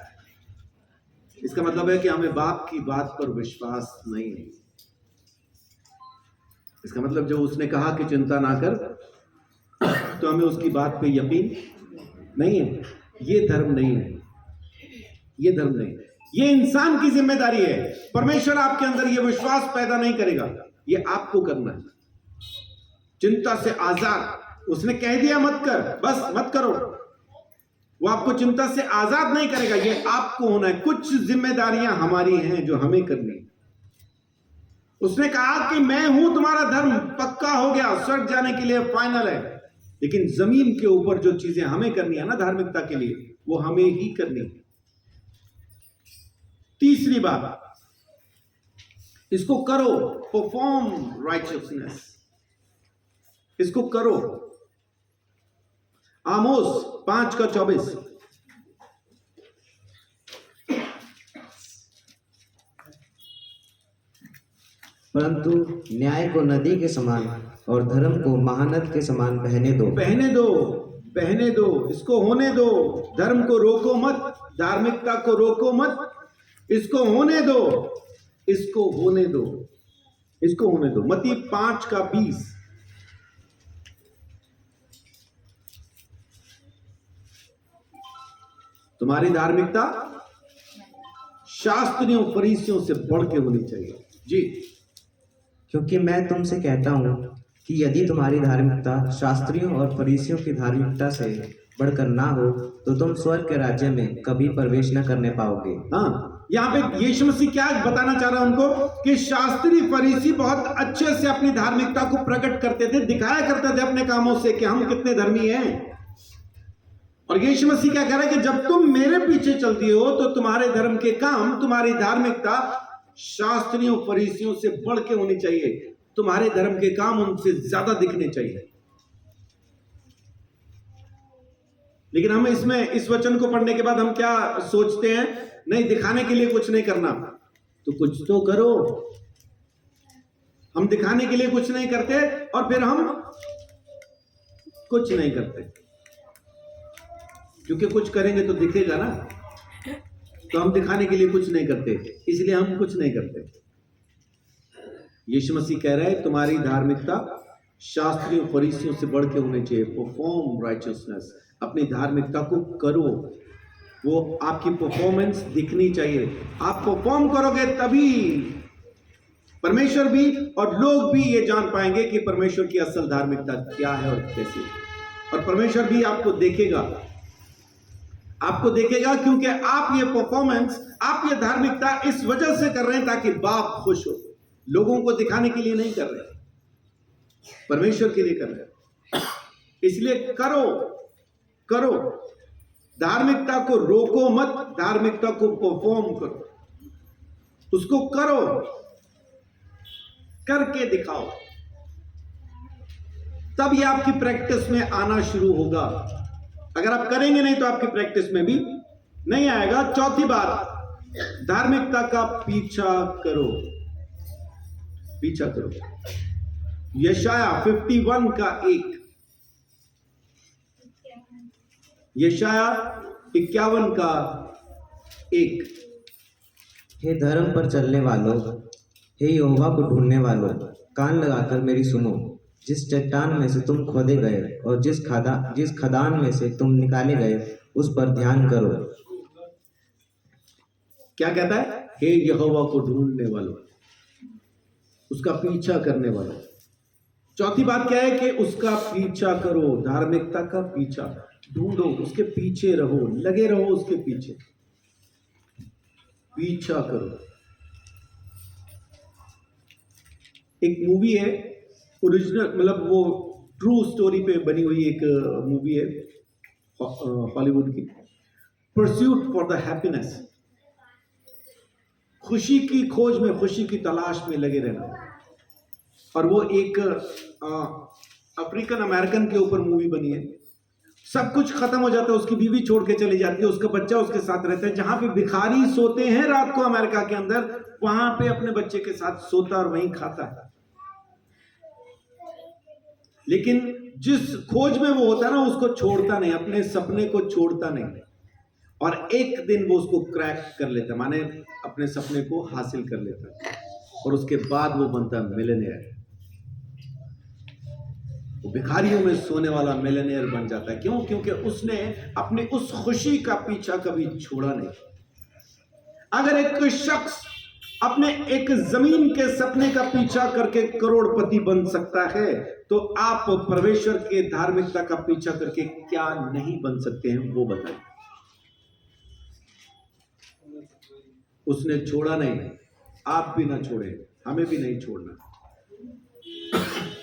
इसका मतलब है कि हमें बाप की बात पर विश्वास नहीं है। इसका मतलब जब उसने कहा कि चिंता ना कर, तो हमें उसकी बात पे यकीन नहीं है। ये धर्म नहीं है, ये धर्म नहीं है। ये इंसान की जिम्मेदारी है। परमेश्वर आपके अंदर ये विश्वास पैदा नहीं करेगा, ये आपको करना है। चिंता से आजाद, उसने कह दिया मत कर, बस मत करो। वो आपको चिंता से आजाद नहीं करेगा, ये आपको होना है। कुछ जिम्मेदारियां हमारी हैं जो हमें करनी है। उसने कहा कि मैं हूं तुम्हारा धर्म, पक्का हो गया, स्वर्ग जाने के लिए फाइनल है। लेकिन जमीन के ऊपर जो चीजें हमें करनी है ना धार्मिकता के लिए, वो हमें ही करनी है। तीसरी बात, इसको करो, परफॉर्म राइचियसनेस, इसको करो। आमोस 5:24। परंतु न्याय को नदी के समान और धर्म को महानद के समान बहने दो। बहने दो, बहने दो, इसको होने दो। धर्म को रोको मत, धार्मिकता को रोको मत, इसको होने दो, इसको होने दो, इसको होने दो। मत्ती 5:20। तुम्हारी धार्मिकता शास्त्रियों फरीसियों से बढ़ के होनी चाहिए। जी, क्योंकि मैं तुमसे कहता हूँ कि यदि तुम्हारी धार्मिकता शास्त्रियों और फरीसियों की धार्मिकता से बढ़कर ना हो तो तुम स्वर्ग के राज्य में कभी प्रवेश न करने पाओगे। हाँ, यहाँ पे यीशु मसीह क्या बताना चाह रहा है उनको, कि शास्त्री फरीसी बहुत अच्छे से अपनी धार्मिकता को प्रकट करते थे, दिखाया करते थे अपने कामों से कि हम कितने धर्मी हैं। और यीशु मसीह क्या कह रहा है कि जब तुम मेरे पीछे चलती हो तो तुम्हारे धर्म के काम, तुम्हारी धार्मिकता शास्त्रियों फरीसियों से बढ़ के होनी चाहिए। तुम्हारे धर्म के काम उनसे ज्यादा दिखने चाहिए। लेकिन हम इसमें इस वचन को पढ़ने के बाद हम क्या सोचते हैं, नहीं दिखाने के लिए कुछ नहीं करना, तो कुछ तो करो। हम दिखाने के लिए कुछ नहीं करते और फिर हम कुछ नहीं करते, क्योंकि कुछ करेंगे तो दिखेगा ना। तो हम दिखाने के लिए कुछ नहीं करते, इसलिए हम कुछ नहीं करते। यीशु मसीह कह रहा है तुम्हारी धार्मिकता शास्त्रियों फरीसियों से बढ़ के होनी चाहिए। परफॉर्म राइचियसनेस, अपनी धार्मिकता को करो, वो आपकी परफॉर्मेंस दिखनी चाहिए। आप परफॉर्म करोगे तभी परमेश्वर भी और लोग भी ये जान पाएंगे कि परमेश्वर की असल धार्मिकता क्या है और कैसी। और परमेश्वर भी आपको देखेगा, आपको देखेगा, क्योंकि आप ये परफॉर्मेंस, आप ये धार्मिकता इस वजह से कर रहे हैं ताकि बाप खुश हो। लोगों को दिखाने के लिए नहीं कर रहे, परमेश्वर के लिए कर रहे। इसलिए करो, करो, धार्मिकता को रोको मत, धार्मिकता को परफॉर्म करो, उसको करो, करके दिखाओ, तब ये आपकी प्रैक्टिस में आना शुरू होगा। अगर आप करेंगे नहीं तो आपकी प्रैक्टिस में भी नहीं आएगा। चौथी बात, धार्मिकता का पीछा करो, पीछा करो। यशाया 51:1, यशाया 51:1। हे धर्म पर चलने वालों, हे यहोवा को ढूंढने वालों, कान लगाकर मेरी सुनो। जिस चट्टान में से तुम खोदे गए और जिस खदान में से तुम निकाले गए उस पर ध्यान करो। क्या कहता है? हे यहोवा को ढूंढने वालों, उसका पीछा करने वालों। चौथी बात क्या है कि उसका पीछा करो, धार्मिकता का पीछा ढूंढो, उसके पीछे रहो, लगे रहो उसके पीछे, पीछा करो। एक मूवी है ओरिजिनल, मतलब वो ट्रू स्टोरी पे बनी हुई एक मूवी है हॉलीवुड की, परस्यूट फॉर द हैप्पीनेस। खुशी की खोज में, खुशी की तलाश में लगे रहना। और वो एक अफ्रीकन अमेरिकन के ऊपर मूवी बनी है। सब कुछ खत्म हो जाता है, उसकी बीवी छोड़ के चली जाती है, उसका बच्चा उसके साथ रहता है। जहां पे भिखारी सोते हैं रात को अमेरिका के अंदर, वहां पे अपने बच्चे के साथ सोता और वहीं खाता है। लेकिन जिस खोज में वो होता है ना, उसको छोड़ता नहीं, अपने सपने को छोड़ता नहीं। और एक दिन वो उसको क्रैक कर लेता है, माने अपने सपने को हासिल कर लेता है, और उसके बाद वो बनता है मिलियनेयर। वो भिखारियों में सोने वाला मिलियनेयर बन जाता है। क्यों? क्योंकि उसने अपनी उस खुशी का पीछा कभी छोड़ा नहीं। अगर एक शख्स अपने एक जमीन के सपने का पीछा करके करोड़पति बन सकता है, तो आप परमेश्वर के धार्मिकता का पीछा करके क्या नहीं बन सकते हैं, वो बताइए। उसने छोड़ा नहीं, आप भी ना छोड़े, हमें भी नहीं छोड़ना।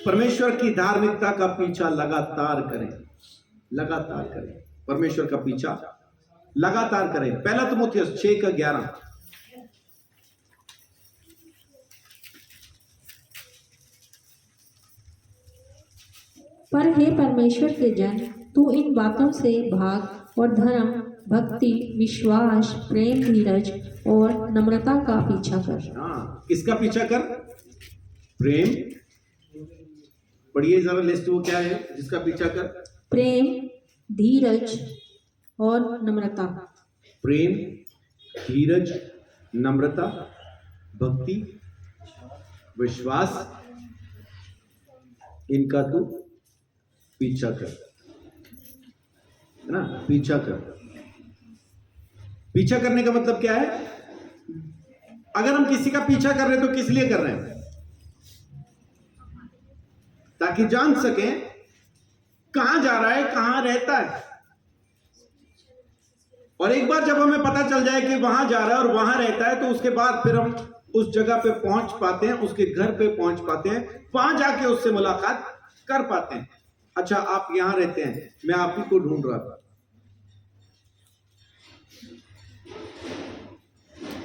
परमेश्वर की धार्मिकता का पीछा लगातार करें, लगातार करें, परमेश्वर का पीछा लगातार करें। पहला तिमुथियुस 6:11। पर हे परमेश्वर के जन, तू इन बातों से भाग और धर्म, भक्ति, विश्वास, प्रेम, धीरज और नम्रता का पीछा कर। हाँ, किसका पीछा कर? प्रेम, पढ़िए जरा लिस्ट, वो क्या है जिसका पीछा कर? प्रेम, धीरज और नम्रता। प्रेम, धीरज, नम्रता, भक्ति, विश्वास, इनका तू पीछा कर, है ना? पीछा कर। पीछा करने का मतलब क्या है? अगर हम किसी का पीछा कर रहे हैं तो किस लिए कर रहे हैं? ताकि जान सकें कहां जा रहा है, कहां रहता है। और एक बार जब हमें पता चल जाए कि वहां जा रहा है और वहां रहता है, तो उसके बाद फिर हम उस जगह पे पहुंच पाते हैं, उसके घर पे पहुंच पाते हैं, वहां जाके उससे मुलाकात कर पाते हैं। अच्छा, आप यहां रहते हैं, मैं आप ही को ढूंढ रहा था।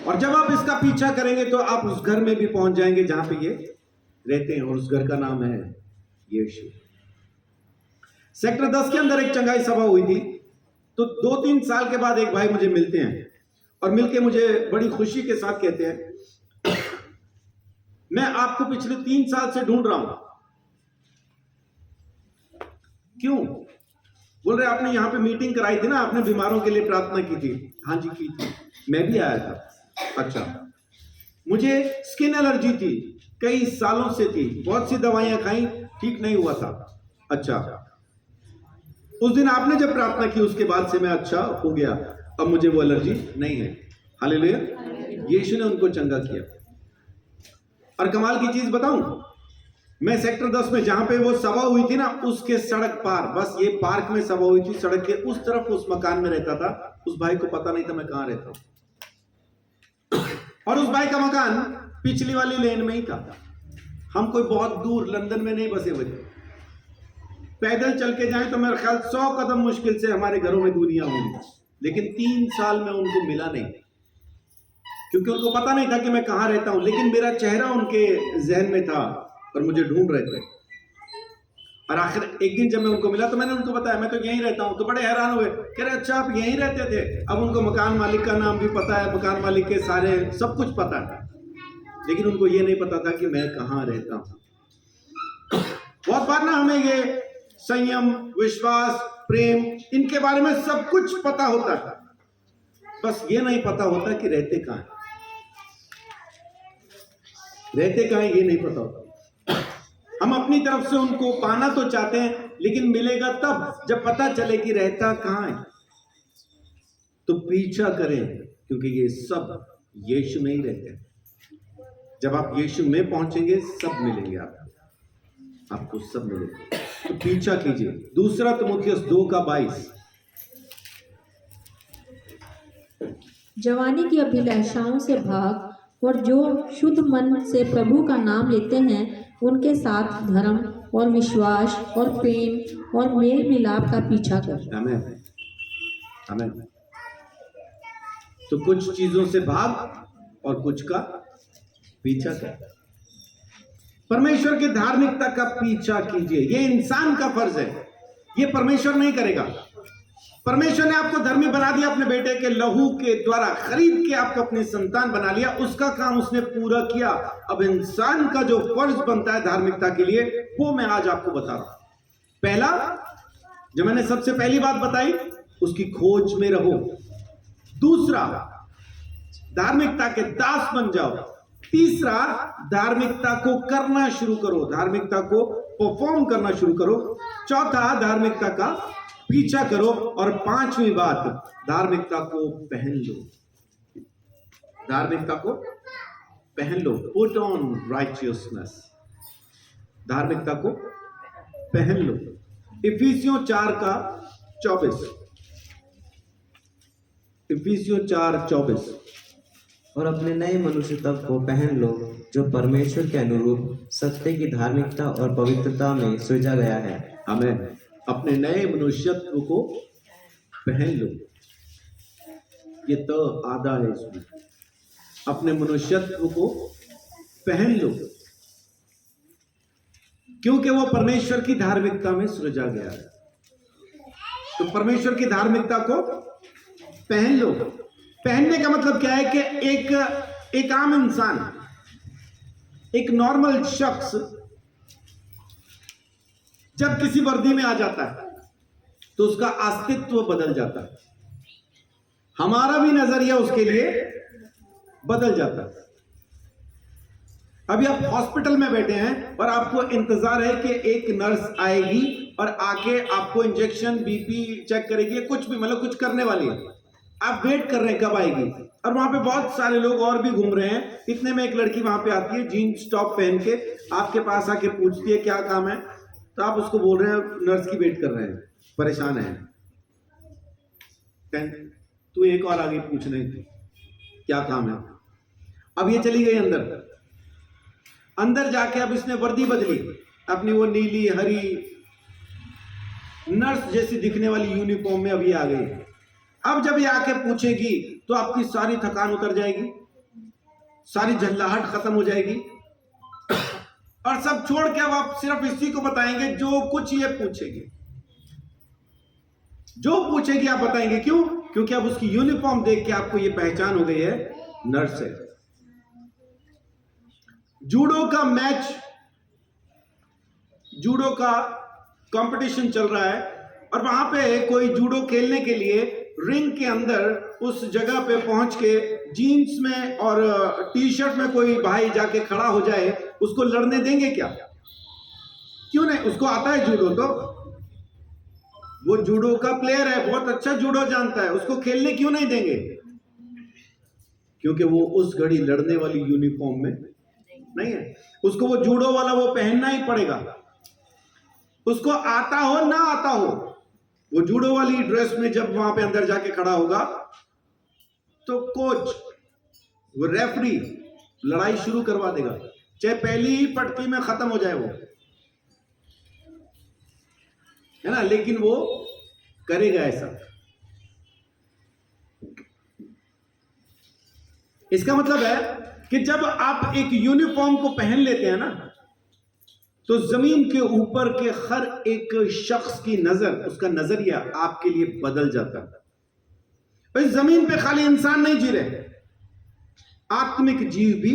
और जब आप इसका पीछा करेंगे तो आप उस घर में भी पहुंच जाएंगे जहां पे ये रहते हैं, और उस घर का नाम है यीशु। सेक्टर 10 के अंदर एक चंगाई सभा हुई थी। तो 2-3 साल के बाद एक भाई मुझे मिलते हैं और मिलके मुझे बड़ी खुशी के साथ कहते हैं, मैं आपको पिछले 3 साल से ढूंढ रहा हूं। क्यों? बोल रहे आपने यहां पे मीटिंग कराई थी ना, आपने बीमारों के लिए प्रार्थना की थी। हाँ जी, की थी, मैं भी आया था। अच्छा, मुझे स्किन एलर्जी थी, कई सालों से थी, बहुत सी दवाइयां खाई, ठीक नहीं हुआ था। अच्छा, उस दिन आपने जब प्रार्थना की उसके बाद से मैं अच्छा हो गया, अब मुझे वो एलर्जी नहीं है। हालेलुया, यीशु ने उनको चंगा किया। और कमाल की चीज बताऊं, मैं सेक्टर 10 में जहां पे वो सभा हुई थी ना, उसके सड़क पार, बस ये पार्क में सभा हुई थी, सड़क के उस तरफ उस मकान में रहता था। उस भाई को पता नहीं था मैं कहां रहता हूं, और उस भाई का मकान पिछली वाली लेन में ही था। हम कोई बहुत दूर लंदन में नहीं बसे हुए थे। पैदल चल के जाएं तो मेरा ख्याल 100 कदम मुश्किल से हमारे घरों में दूरियां होंगी। लेकिन 3 साल में उनको मिला नहीं, क्योंकि उनको पता नहीं था कि मैं कहां रहता हूं। लेकिन मेरा चेहरा उनके जहन में था और मुझे ढूंढ रहे थे। और आखिर एक दिन जब मैं उनको मिला तो मैंने उनको बताया मैं तो यहीं रहता हूं। तो बड़े हैरान हुए, कह रहे अच्छा आप यहीं रहते थे। अब उनको मकान मालिक का नाम भी पता है, मकान मालिक के सारे सब कुछ पता है, लेकिन उनको ये नहीं पता था कि मैं कहां रहता हूं। बहुत बार ना हमें ये संयम, विश्वास, प्रेम, इनके बारे में सब कुछ पता होता है, बस ये नहीं पता होता कि रहते कहां हैं, रहते कहां हैं ये नहीं पता होता। हम अपनी तरफ से उनको पाना तो चाहते हैं, लेकिन मिलेगा तब जब पता चले कि रहता कहां है। तो पीछा करें, क्योंकि ये सब यीशु में ही रहते हैं। जब आप यीशु में पहुंचेंगे सब मिलेंगे, आपको सब मिलेगा। तो पीछा कीजिए। दूसरा तिमुथियुस 2:22। जवानी की अभिलाषाओं से भाग और जो शुद्ध मन से प्रभु का नाम लेते हैं उनके साथ धर्म और विश्वास और प्रेम और मेल मिलाप का पीछा कर। आमीन, आमीन। तो कुछ चीजों से भाग और कुछ का पीछा कर। परमेश्वर की धार्मिकता का पीछा कीजिए। ये इंसान का फर्ज है, ये परमेश्वर नहीं करेगा। परमेश्वर ने आपको धर्मी बना दिया, अपने बेटे के लहू के द्वारा खरीद के आपको अपनी संतान बना लिया, उसका काम उसने पूरा किया। अब इंसान का जो फर्ज बनता है धार्मिकता के लिए, वो मैं आज आपको बता रहा हूं। पहला, जो मैंने सबसे पहली बात बताई, उसकी खोज में रहो। दूसरा, धार्मिकता के दास बन जाओ। तीसरा, धार्मिकता को करना शुरू करो, धार्मिकता को परफॉर्म करना शुरू करो। चौथा, धार्मिकता का पीछा करो। और पांचवी बात, धार्मिकता को पहन लो, धार्मिकता को पहन लो। पुट ऑन राइचियसनेस, धार्मिकता को पहन लो। इफिसियों 4:24, इफिसियों 4:24। और अपने नए मनुष्य तब को पहन लो जो परमेश्वर के अनुरूप सत्य की धार्मिकता और पवित्रता में सृजा गया है। हमें अपने नए मनुष्यत्व को पहन लो। ये तो आधा है इसमें। अपने मनुष्यत्व को पहन लो, क्योंकि वो परमेश्वर की धार्मिकता में सृजा गया है। तो परमेश्वर की धार्मिकता को पहन लो। पहनने का मतलब क्या है कि एक आम इंसान, एक नॉर्मल शख्स जब किसी वर्दी में आ जाता है तो उसका अस्तित्व बदल जाता है, हमारा भी नजरिया उसके लिए बदल जाता है। अभी आप हॉस्पिटल में बैठे हैं और आपको इंतजार है कि एक नर्स आएगी और आके आपको इंजेक्शन, बीपी चेक करेगी, कुछ भी मतलब कुछ करने वाली है। आप वेट कर रहे हैं कब आएगी, और वहां पे बहुत सारे लोग और भी घूम रहे हैं। इतने में एक लड़की वहां पे आती है, जीन्स टॉप पहन के आपके पास आके पूछती है क्या काम है, तो आप उसको बोल रहे हैं नर्स की वेट कर रहे हैं, परेशान है। तू एक और आगे पूछने क्या काम है। अब ये चली गई अंदर, अंदर जाके अब इसने वर्दी बदली, अपनी वो नीली हरी नर्स जैसी दिखने वाली यूनिफॉर्म में अभी आ गई। अब जब ये आके पूछेगी तो आपकी सारी थकान उतर जाएगी, सारी झल्लाहट खत्म हो जाएगी, और सब छोड़ के अब आप सिर्फ इसी को बताएंगे जो कुछ ये पूछेगी, जो पूछेगी आप बताएंगे। क्यों? क्योंकि अब उसकी यूनिफॉर्म देख के आपको ये पहचान हो गई है, नर्स है। जूडो का मैच, जूडो का कंपटीशन चल रहा है, और वहां पे कोई जूडो खेलने के लिए रिंग के अंदर उस जगह पे पहुंच के जीन्स में और टी शर्ट में कोई भाई जाके खड़ा हो जाए, उसको लड़ने देंगे क्या? क्यों नहीं? उसको आता है जूडो, तो वो जूडो का प्लेयर है, बहुत अच्छा जूडो जानता है, उसको खेलने क्यों नहीं देंगे? क्योंकि वो उस घड़ी लड़ने वाली यूनिफॉर्म में नहीं है। उसको वो जूडो वाला वो पहनना ही पड़ेगा, उसको आता हो ना आता हो। वो जूडो वाली ड्रेस में जब वहां पे अंदर जाके खड़ा होगा तो कोच, वो रेफरी लड़ाई शुरू करवा देगा, चाहे पहली ही पटकी में खत्म हो जाए वो, है ना, लेकिन वो करेगा ऐसा। इसका मतलब है कि जब आप एक यूनिफॉर्म को पहन लेते हैं ना, तो जमीन के ऊपर के हर एक शख्स की नजर, उसका नजरिया आपके लिए बदल जाता है। भाई जमीन पे खाली इंसान नहीं जी रहे, आत्मिक जीव भी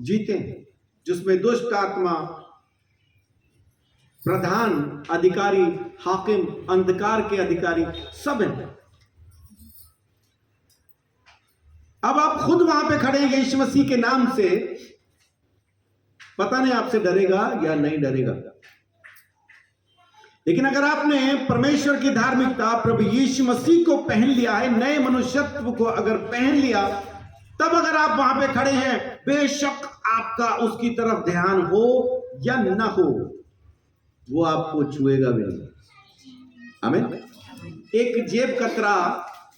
जीते हैं, जिसमें दुष्ट आत्मा, प्रधान अधिकारी, हाकिम, अंधकार के अधिकारी सब हैं। अब आप खुद वहां पे खड़े हैं यीशु मसीह के नाम से, पता नहीं आपसे डरेगा या नहीं डरेगा। लेकिन अगर आपने परमेश्वर की धार्मिकता, प्रभु यीशु मसीह को पहन लिया है, नए मनुष्यत्व को अगर पहन लिया, तब अगर आप वहां पे खड़े हैं, बेशक आपका उसकी तरफ ध्यान हो या ना हो, वो आपको छुएगा भी नहीं। आमीन। एक जेब कतरा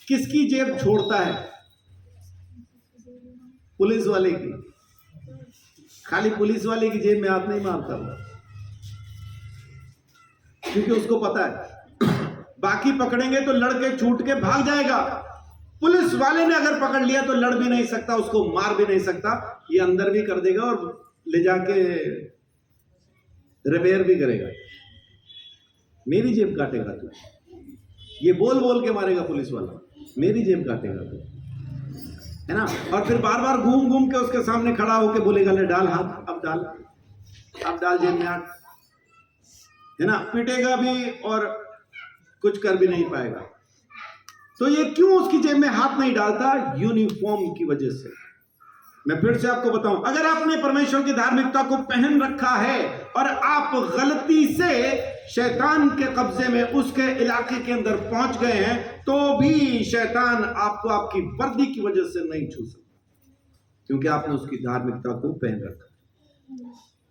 किसकी जेब छोड़ता है? पुलिस वाले की। खाली पुलिस वाले की जेब में हाथ नहीं मारता वो, क्योंकि उसको पता है बाकी पकड़ेंगे तो लड़के छूट के भाग जाएगा। पुलिस वाले ने अगर पकड़ लिया तो लड़ भी नहीं सकता, उसको मार भी नहीं सकता, ये अंदर भी कर देगा और ले जाके रिपेयर भी करेगा। मेरी जेब काटेगा तू, ये बोल बोल के मारेगा पुलिस वाला, मेरी जेब काटेगा तू, है ना। और फिर बार बार घूम घूम के उसके सामने खड़ा होके बोलेगा, ले डाल हाथ, अब डाल, अब डाल जेब में हाथ, है ना। पीटेगा भी और कुछ कर भी नहीं पाएगा। तो ये क्यों उसकी जेब में हाथ नहीं डालता? यूनिफॉर्म की वजह से। मैं फिर से आपको बताऊं, अगर आपने परमेश्वर की धार्मिकता को पहन रखा है और आप गलती से शैतान के कब्जे में, उसके इलाके के अंदर पहुंच गए हैं, तो भी शैतान आपको आपकी वर्दी की वजह से नहीं छू सकता, क्योंकि आपने उसकी धार्मिकता को पहन रखा।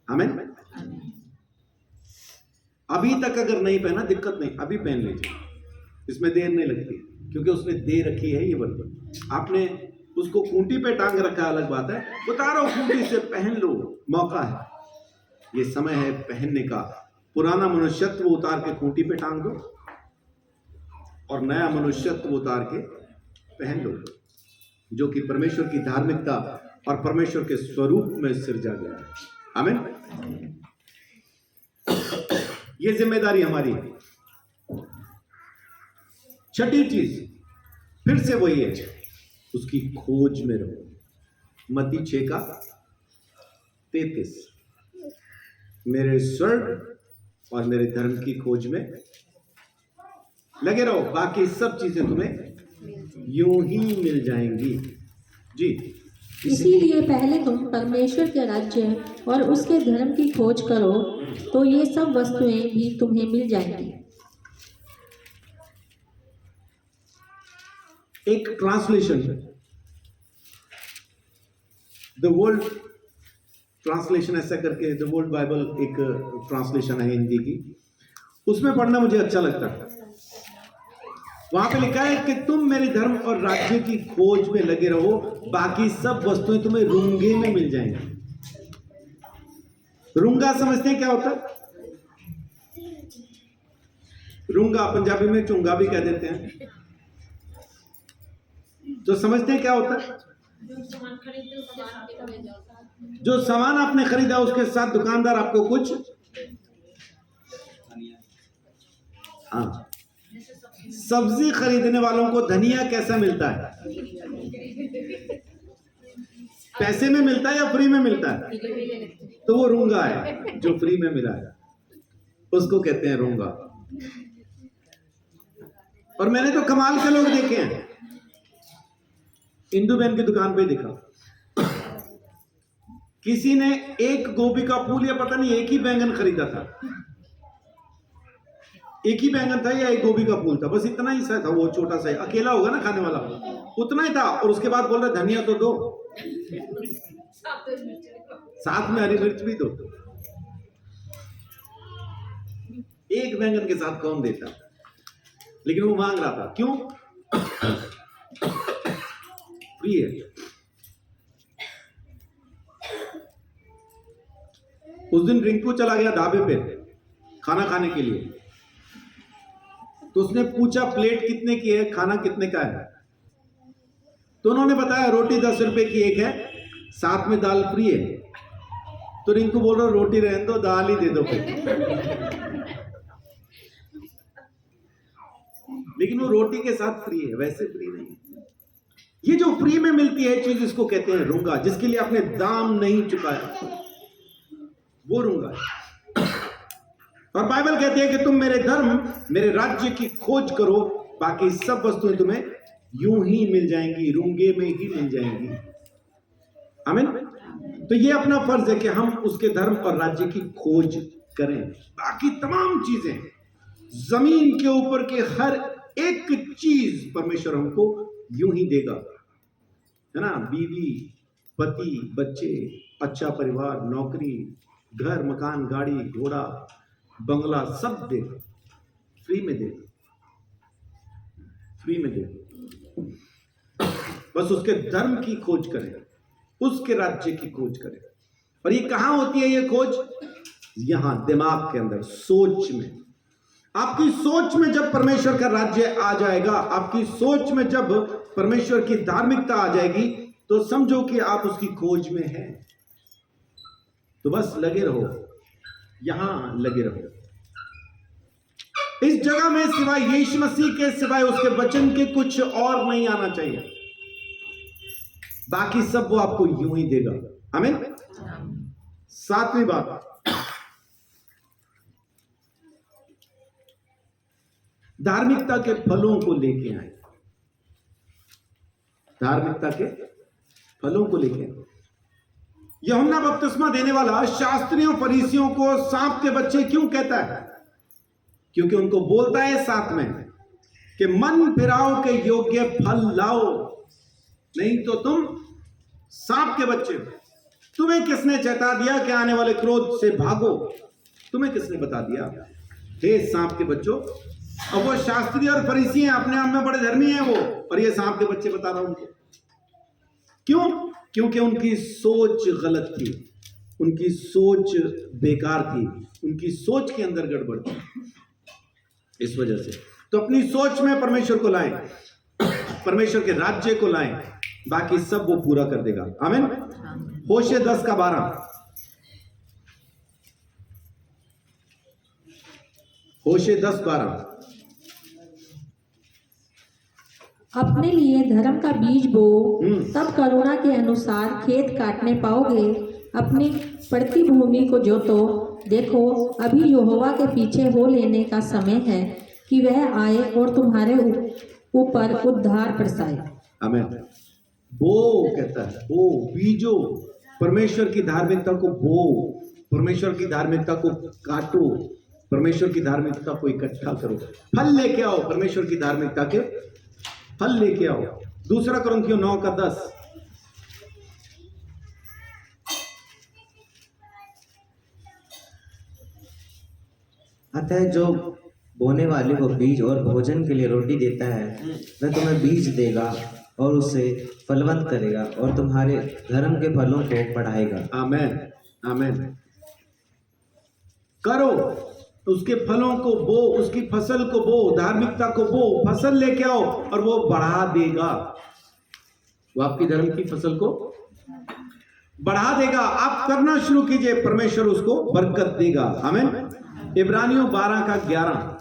आमीन। अभी तक अगर नहीं पहना दिक्कत नहीं, अभी पहन लीजिए, इसमें देर नहीं लगती, क्योंकि उसने दे रखी है ये बर्तन। आपने उसको खूंटी पे टांग रखा है, अलग बात है, उतारो खूंटी से, पहन लो, मौका है, ये समय है पहनने का। पुराना मनुष्यत्व उतार के खूंटी पे टांग दो और नया मनुष्यत्व उतार के पहन लो, जो कि परमेश्वर की धार्मिकता और परमेश्वर के स्वरूप में सिरजा गया है। आमीन। ये जिम्मेदारी हमारी है। छठी चीज फिर से वही है, उसकी खोज में रहो। मत्ती 6:33, मेरे स्वर्ग और मेरे धर्म की खोज में लगे रहो, बाकी सब चीजें तुम्हें यूं ही मिल जाएंगी। जी, इसीलिए पहले तुम परमेश्वर के राज्य और उसके धर्म की खोज करो, तो ये सब वस्तुएं भी तुम्हें मिल जाएंगी। एक ट्रांसलेशन, द वर्ल्ड ट्रांसलेशन ऐसा करके, द वर्ल्ड बाइबल एक ट्रांसलेशन है हिंदी की, उसमें पढ़ना मुझे अच्छा लगता है। वहां पे लिखा है कि तुम मेरे धर्म और राज्य की खोज में लगे रहो, बाकी सब वस्तुएं तुम्हें रूंगे में मिल जाएंगी। रूंगा समझते हैं क्या होता है? रूंगा पंजाबी में चुंगा भी कह देते हैं। तो समझते हैं क्या होता है? जो सामान आपने खरीदा उसके साथ दुकानदार आपको कुछ, हाँ, सब्जी खरीदने वालों को धनिया कैसा मिलता है? पैसे में मिलता है या फ्री में मिलता है? तो वो रूंगा है, जो फ्री में मिला है उसको कहते हैं रूंगा। और मैंने तो कमाल के लोग देखे हैं। इंदू बहन की दुकान पे देखा, किसी ने एक गोभी का फूल या पता नहीं एक ही बैंगन खरीदा था, एक ही बैंगन था या एक गोभी का फूल था, बस इतना ही सा था, वो छोटा सा, अकेला होगा ना खाने वाला, उतना ही था। और उसके बाद बोल रहे धनिया तो दो, साथ में हरी मिर्च भी दो। एक बैंगन के साथ कौन देता? लेकिन वो मांग रहा था, क्यों? फ्री है। उस दिन रिंकू चला गया ढाबे पे खाना खाने के लिए, तो उसने पूछा प्लेट कितने की है, खाना कितने का है? तो उन्होंने बताया रोटी 10 रुपए की एक है, साथ में दाल फ्री है। तो रिंकू बोल रहा रोटी रहने दो, दाल ही दे दो फिर। लेकिन वो रोटी के साथ फ्री है, वैसे फ्री नहीं है। ये जो फ्री में मिलती है चीज, इसको कहते हैं रूंगा, जिसके लिए आपने दाम नहीं चुकाया, वो रूंगा है। और बाइबल कहती है कि तुम मेरे धर्म, मेरे राज्य की खोज करो, बाकी सब वस्तुएं तुम्हें यूं ही मिल जाएंगी, रूंगे में ही मिल जाएंगी। आमीन। तो ये अपना फर्ज है कि हम उसके धर्म और राज्य की खोज करें। बाकी तमाम चीजें, जमीन के ऊपर के हर एक चीज परमेश्वर हमको यूं ही देगा, है ना? बीवी, पति, बच्चे, अच्छा परिवार, नौकरी, घर, मकान, गाड़ी, घोड़ा, बंगला, सब देगा, फ्री में देगा, फ्री में देगा। बस उसके धर्म की खोज करें, उसके राज्य की खोज करें। और ये कहां होती है ये खोज? यहां दिमाग के अंदर, सोच में। आपकी सोच में जब परमेश्वर का राज्य आ जाएगा, आपकी सोच में जब परमेश्वर की धार्मिकता आ जाएगी, तो समझो कि आप उसकी खोज में हैं। तो बस लगे रहो, यहां लगे रहो। इस जगह में सिवाय यीशु मसीह के, सिवाय उसके वचन के कुछ और नहीं आना चाहिए। बाकी सब वो आपको यूं ही देगा। आमीन। सातवीं बात, धार्मिकता के फलों को लेके आए। धार्मिकता के फलों को लेके आए। यूहन्ना बपतिस्मा देने वाला शास्त्रियों फरीसियों को सांप के बच्चे क्यों कहता है? क्योंकि उनको बोलता है साथ में कि मन फिराओ के योग्य फल लाओ, नहीं तो तुम सांप के बच्चे हो। तुम्हें किसने चेता दिया कि आने वाले क्रोध से भागो? तुम्हें किसने बता दिया? हे सांप के बच्चों। अब वो शास्त्री और फरीसी हैं, अपने आप में बड़े धर्मी हैं वो, और ये सांप के बच्चे बता रहा हूं उनको। क्यों? क्योंकि उनकी सोच गलत थी, उनकी सोच बेकार थी, उनकी सोच के अंदर गड़बड़ थी। इस वजह से तो अपनी सोच में परमेश्वर को लाएं, परमेश्वर के राज्य को लाएं, बाकी सब वो पूरा कर देगा। आमीन। होशे 10:12। होशे 10:12। अपने लिए धर्म का बीज बो, तब करुणा के अनुसार खेत काटने पाओगे। अपनी पड़ती भूमि को जोतो। देखो, अभी यहोवा के पीछे हो लेने का समय है कि वह आए और तुम्हारे ऊपर उद्धार बरसाए। आमीन। बो कहता है, बो, बीजो, परमेश्वर की धार्मिकता को बो, परमेश्वर की धार्मिकता को काटो, परमेश्वर की धार्मिकता को इकट्ठा करो, फल लेके आओ, परमेश्वर की धार्मिकता के फल लेके आओ। दूसरा कुरिन्थियों 9:10। अतः जो बोने वाले को बीज और भोजन के लिए रोटी देता है, वह तुम्हें बीज देगा और उसे फलवंत करेगा और तुम्हारे धर्म के फलों को बढ़ाएगा। आमीन। आमीन। करो, उसके फलों को बो, उसकी फसल को बो, धार्मिकता को बो, फसल लेके आओ और वो बढ़ा देगा। वो आपकी धर्म की फसल को बढ़ा देगा। आप करना शुरू कीजिए, परमेश्वर उसको बरकत देगा। आमीन। इब्रानियों 12:11।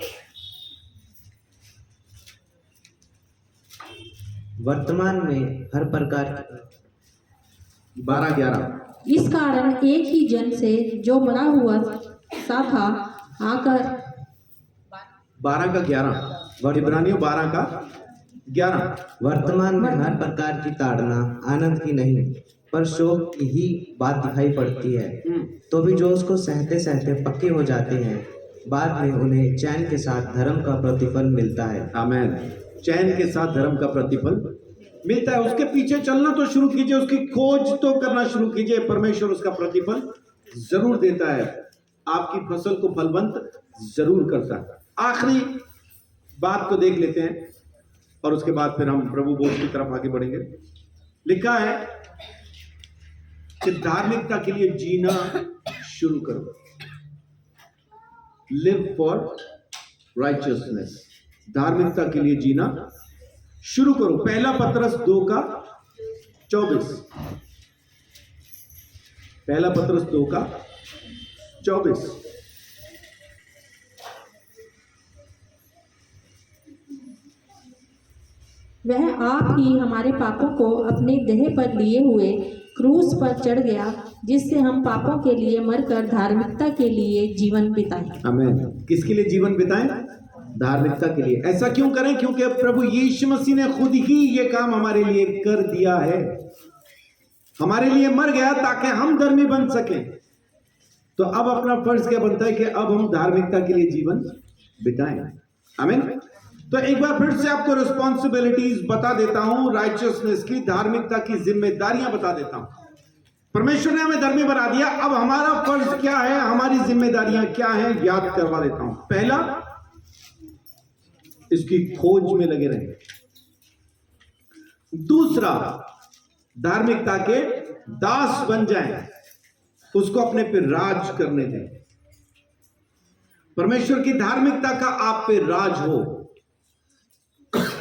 वर्तमान में हर प्रकार 12:11। इस कारण एक ही जन से जो मरा हुआ सा था आकर 12:11। इब्रानियों 12:11। वर्तमान में हर प्रकार की ताड़ना आनंद की नहीं पर शोक की ही बात दिखाई पड़ती है, तो भी जो उसको सहते सहते पक्के हो जाते हैं, बाद में उन्हें चैन के साथ धर्म का प्रतिफल मिलता है। आमीन। चैन के साथ धर्म का प्रतिफल मिलता है। उसके पीछे चलना तो शुरू कीजिए, उसकी खोज तो करना शुरू कीजिए, परमेश्वर उसका प्रतिफल जरूर देता है, आपकी फसल को फलवंत जरूर करता है। आखिरी बात को देख लेते हैं और उसके बाद फिर हम प्रभु बोध की तरफ आगे बढ़ेंगे। लिखा है कि धार्मिकता के लिए जीना शुरू करो। Live for righteousness. धार्मिकता के लिए जीना शुरू करो। पहला पत्रस 2:24। पहला पत्रस 2:24। वह आप ही हमारे पापों को अपने देह पर लिए हुए क्रूस पर चढ़ गया, जिससे हम पापों के लिए मरकर धार्मिकता के लिए जीवन बिताएं। आमीन। किसके लिए जीवन बिताएं? धार्मिकता के लिए। ऐसा क्यों करें? क्योंकि प्रभु यीशु मसीह ने खुद ही ये काम हमारे लिए कर दिया है, हमारे लिए मर गया ताकि हम धर्मी बन सकें। तो अब अपना फर्ज क्या बनता है कि अब हम धार्मिकता के लिए जीवन बिताएं। आमीन। तो एक बार फिर से आपको रिस्पॉन्सिबिलिटीज बता देता हूं, राइचियसनेस की, धार्मिकता की जिम्मेदारियां बता देता हूं। परमेश्वर ने हमें धर्मी बना दिया, अब हमारा फर्ज क्या है, हमारी जिम्मेदारियां क्या हैं, याद करवा देता हूं। पहला, इसकी खोज में लगे रहें। दूसरा, धार्मिकता के दास बन जाएं, उसको अपने पे राज करने दें। परमेश्वर की धार्मिकता का आप पे राज हो।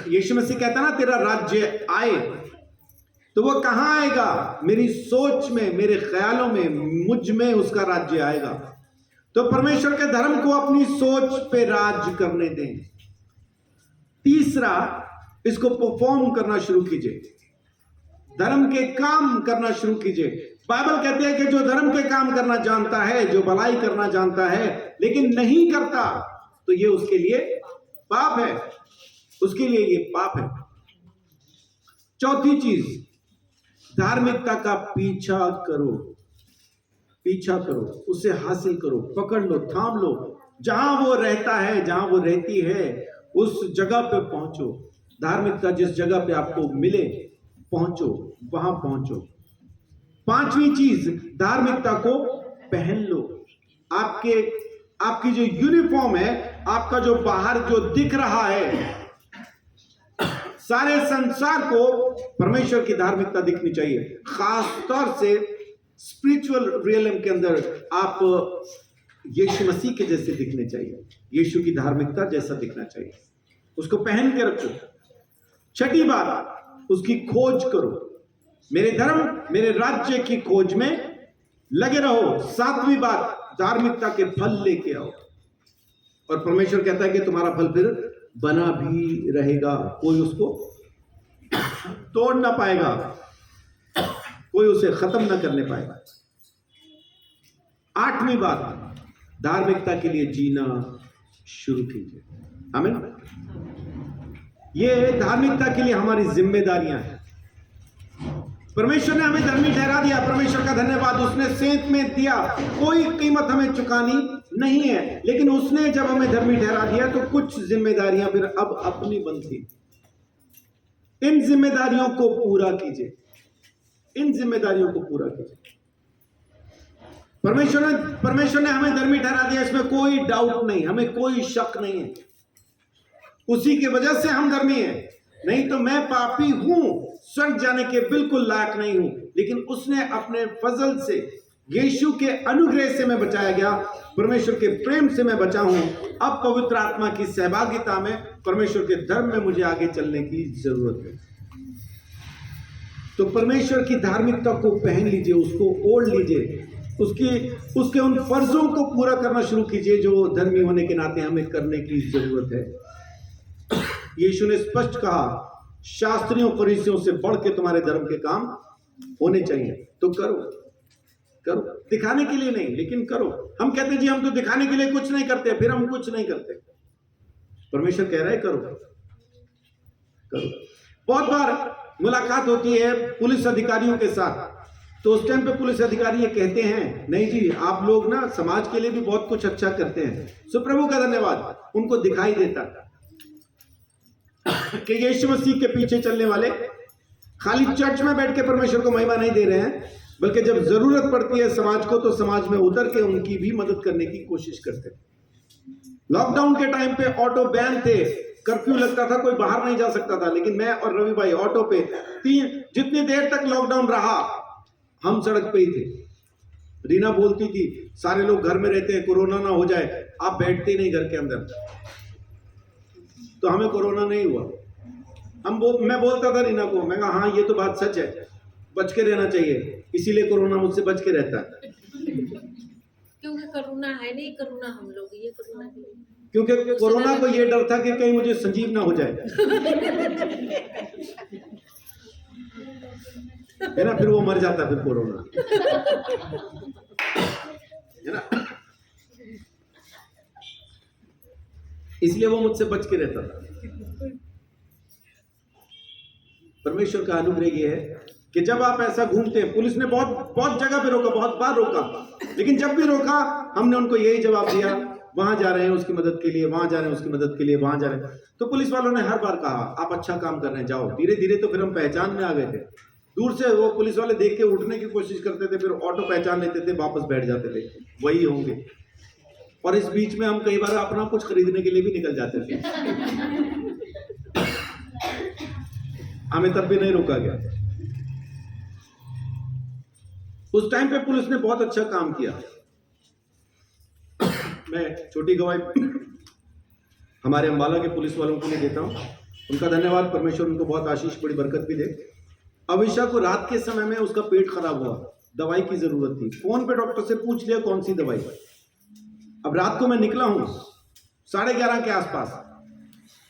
यीशु मसीह कहता ना, तेरा राज्य आए, तो वो कहां आएगा? मेरी सोच में, मेरे ख्यालों में, मुझ में उसका राज्य आएगा। तो परमेश्वर के धर्म को अपनी सोच पे राज करने दें। तीसरा, इसको परफॉर्म करना शुरू कीजिए, धर्म के काम करना शुरू कीजिए। बाइबल कहती है कि जो धर्म के काम करना जानता है, जो भलाई करना जानता है लेकिन नहीं करता, तो ये उसके लिए पाप है, उसके लिए ये पाप है। चौथी चीज, धार्मिकता का पीछा करो। पीछा करो, उसे हासिल करो, पकड़ लो, थाम लो। जहां वो रहता है, जहां वो रहती है, उस जगह पे पहुंचो। धार्मिकता जिस जगह पे आपको मिले, पहुंचो, वहां पहुंचो। पांचवी चीज, धार्मिकता को पहन लो। आपकी जो यूनिफॉर्म है, आपका जो बाहर जो दिख रहा है, सारे संसार को परमेश्वर की धार्मिकता दिखनी चाहिए। खास तौर से स्पिरिचुअल रियलम के अंदर आप यीशु मसीह के जैसे दिखने चाहिए, यीशु की धार्मिकता जैसा दिखना चाहिए। उसको पहन के रखो। छठी बात, उसकी खोज करो। मेरे धर्म, मेरे राज्य की खोज में लगे रहो। सातवीं बात, धार्मिकता के फल लेके आओ। और परमेश्वर कहता है कि तुम्हारा फल फिर बना भी रहेगा, कोई उसको तोड़ ना पाएगा, कोई उसे खत्म ना करने पाएगा। आठवीं बात, धार्मिकता के लिए जीना शुरू कीजिए। आमीन। ये धार्मिकता के लिए हमारी जिम्मेदारियां हैं। परमेश्वर ने हमें धर्मी ठहरा दिया, परमेश्वर का धन्यवाद, उसने सेंत में दिया, कोई कीमत हमें चुकानी नहीं है। लेकिन उसने जब हमें धर्मी ठहरा दिया तो कुछ जिम्मेदारियां फिर अब अपनी बनती। इन जिम्मेदारियों को पूरा कीजिए, इन जिम्मेदारियों को पूरा कीजिए। परमेश्वर ने हमें धर्मी ठहरा दिया, इसमें कोई डाउट नहीं, हमें कोई शक नहीं है। उसी की वजह से हम धर्मी हैं। नहीं तो मैं पापी हूं, स्वर्ग जाने के बिल्कुल लायक नहीं हूं। लेकिन उसने अपने फजल से, यीशु के अनुग्रह से मैं बचाया गया, परमेश्वर के प्रेम से मैं बचा हूं। अब पवित्र आत्मा की सहभागिता में परमेश्वर के धर्म में मुझे आगे चलने की जरूरत है। तो परमेश्वर की धार्मिकता को पहन लीजिए, उसको ओढ़ लीजिए, उसके उन फर्जों को पूरा करना शुरू कीजिए जो धर्मी होने के नाते हमें करने की जरूरत है। यीशु ने स्पष्ट कहा, शास्त्रियों फरीसियों से बढ़ के तुम्हारे धर्म के काम होने चाहिए। तो करो, करो, दिखाने के लिए नहीं, लेकिन करो। हम कहते हैं जी हम तो दिखाने के लिए कुछ नहीं करते, फिर हम कुछ नहीं करते। परमेश्वर कह रहा है करो, करो। बहुत बार मुलाकात होती है पुलिस अधिकारियों के साथ, तो उस टाइम पे पुलिस अधिकारी ये कहते हैं, नहीं जी आप लोग ना समाज के लिए भी बहुत कुछ अच्छा करते हैं। सो प्रभु का धन्यवाद, उनको दिखाई देता कि यीशु मसीह के पीछे चलने वाले खाली चर्च में बैठ के परमेश्वर को महिमा नहीं दे रहे हैं, बल्कि जब जरूरत पड़ती है समाज को, तो समाज में उतर के उनकी भी मदद करने की कोशिश करते हैं। लॉकडाउन के टाइम पे ऑटो बैन थे, कर्फ्यू लगता था, कोई बाहर नहीं जा सकता था, लेकिन मैं और रवि भाई ऑटो पे जितनी देर तक लॉकडाउन रहा हम सड़क पे ही थे। रीना बोलती थी सारे लोग घर में रहते हैं, कोरोना ना हो जाए, आप बैठते ही नहीं घर के अंदर। तो हमें कोरोना नहीं हुआ। मैं बोलता था रीना को, मैं कहा हाँ ये तो बात सच है, बच के रहना चाहिए, इसीलिए कोरोना मुझसे बच के रहता है। क्योंकि कोरोना है नहीं, कोरोना हम लोग, ये कोरोना क्योंकि कोरोना को ये डर था कि कहीं मुझे संजीव ना हो जाए, है ना, फिर वो मर जाता फिर कोरोना, है ना, इसलिए वो मुझसे बच के रहता था। परमेश्वर का अनुग्रह ये है कि जब आप ऐसा घूमते हैं, पुलिस ने बहुत जगह पे रोका, बहुत बार रोका, लेकिन जब भी रोका हमने उनको यही जवाब दिया, वहां जा रहे हैं उसकी मदद के लिए, वहां जा रहे हैं उसकी मदद के लिए, वहां जा रहे हैं। तो पुलिस वालों ने हर बार कहा आप अच्छा काम कर रहे हैं, जाओ। धीरे धीरे तो फिर हम पहचान में आ गए थे। दूर से वो पुलिस वाले देख के उठने की कोशिश करते थे, फिर ऑटो पहचान लेते थे, वापस बैठ जाते थे, वही होंगे। और इस बीच में हम कई बार अपना कुछ खरीदने के लिए भी निकल जाते थे, हमें तब भी नहीं रोका गया। उस टाइम पे पुलिस ने बहुत अच्छा काम किया। मैं छोटी गवाही हमारे अंबाला के पुलिस वालों के लिए देता हूं, उनका धन्यवाद, परमेश्वर उनको बहुत आशीष, बड़ी बरकत भी दे। अविशा को रात के समय में उसका पेट खराब हुआ, दवाई की जरूरत थी, फोन पे डॉक्टर से पूछ लिया कौन सी दवाई। अब रात को मैं निकला हूं 11:30 के आसपास,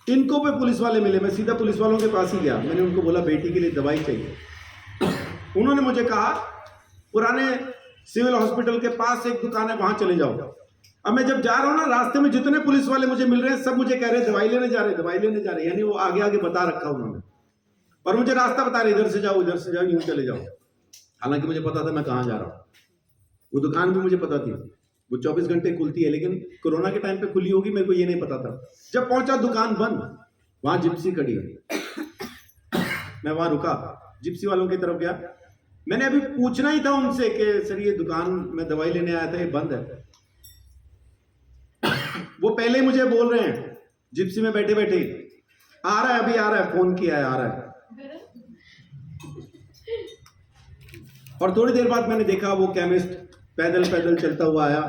इनको पे पुलिस वाले मिले, मैं सीधा पुलिस वालों के पास ही गया। मैंने उनको बोला बेटी के लिए दवाई चाहिए। उन्होंने मुझे कहा पुराने सिविल हॉस्पिटल के पास एक दुकान है, वहां चले जाओ। अब मैं जब जा रहा हूँ ना, रास्ते में जितने पुलिस वाले मुझे मिल रहे हैं सब मुझे कह रहे हैं दवाई लेने जा रहे, दवाई लेने जा रहे, यानी वो आगे आगे बता रखा उन्होंने, और मुझे रास्ता बता रहे इधर से जाओ, इधर से जाओ, यूं चले जाओ। हालांकि मुझे पता था मैं कहाँ जा रहा हूँ। वो दुकान भी मुझे पता थी, वो 24 घंटे खुलती है, लेकिन कोरोना के टाइम पे खुली होगी मेरे को ये नहीं पता था। जब पहुंचा दुकान बंद, वहां जिप्सी खड़ी है, मैं वहां रुका, जिप्सी वालों की तरफ गया। मैंने अभी पूछना ही था उनसे कि सर ये दुकान में दवाई लेने आया था, ये बंद है। वो पहले मुझे बोल रहे हैं जिप्सी में बैठे बैठे, आ रहा है अभी आ रहा है, फोन किया है, आ रहा है। और थोड़ी देर बाद मैंने देखा वो केमिस्ट पैदल पैदल चलता हुआ आया,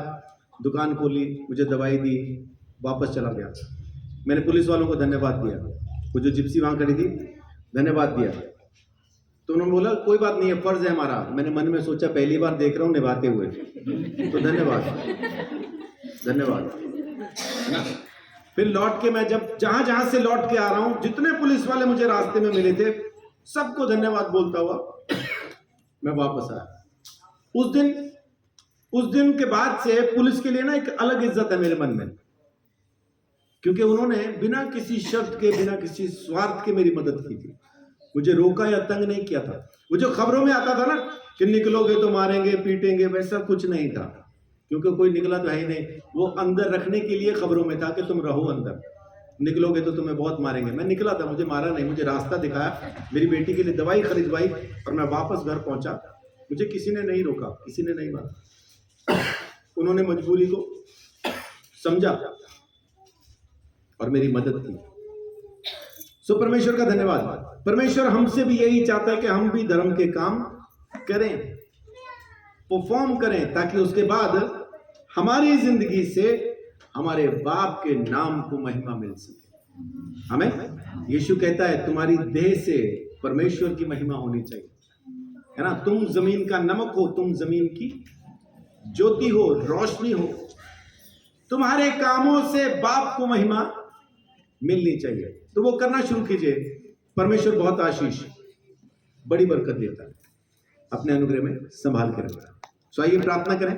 दुकान खोली, मुझे दवाई दी, वापस चला गया। मैंने पुलिस वालों को धन्यवाद दिया, वो जो जिप्सी वहां खड़ी थी, धन्यवाद दिया। तो उन्होंने बोला कोई बात नहीं है, फर्ज है हमारा। मैंने मन में सोचा पहली बार देख रहा हूं निभाते हुए, तो धन्यवाद धन्यवाद। फिर लौट के मैं जब जहां से लौट के आ रहा हूं, जितने पुलिस वाले मुझे रास्ते में मिले थे, सबको धन्यवाद बोलता हुआ मैं वापस आया। उस दिन के बाद से पुलिस के लिए ना एक अलग इज्जत है मेरे मन में, क्योंकि उन्होंने बिना किसी शर्त के, बिना किसी स्वार्थ के मेरी मदद की थी। मुझे रोका या तंग नहीं किया था। वो जो खबरों में आता था ना कि निकलोगे तो मारेंगे पीटेंगे, वैसा कुछ नहीं था, क्योंकि कोई निकला तो है ही नहीं। वो अंदर रखने के लिए खबरों में था कि तुम रहो अंदर, निकलोगे तो तुम्हें बहुत मारेंगे। मैं निकला था, मुझे मारा नहीं, मुझे रास्ता दिखाया, मेरी बेटी के लिए दवाई खरीदवाई, और मैं वापस घर पहुंचा। मुझे किसी ने नहीं रोका, किसी ने नहीं मारा। उन्होंने मजबूरी को समझा और मेरी मदद की। सो परमेश्वर का धन्यवाद। परमेश्वर हमसे भी यही चाहता है कि हम भी धर्म के काम करें, परफॉर्म करें, ताकि उसके बाद हमारी जिंदगी से हमारे बाप के नाम को महिमा मिल सके। हमें यीशु कहता है तुम्हारी देह से परमेश्वर की महिमा होनी चाहिए, है ना। तुम जमीन का नमक हो, तुम जमीन की ज्योति हो, रोशनी हो। तुम्हारे कामों से बाप को महिमा मिलनी चाहिए, तो वो करना शुरू कीजिए। परमेश्वर बहुत आशीष, बड़ी बरकत देता है, अपने अनुग्रह में संभाल के रखता है। सो आइए प्रार्थना करें।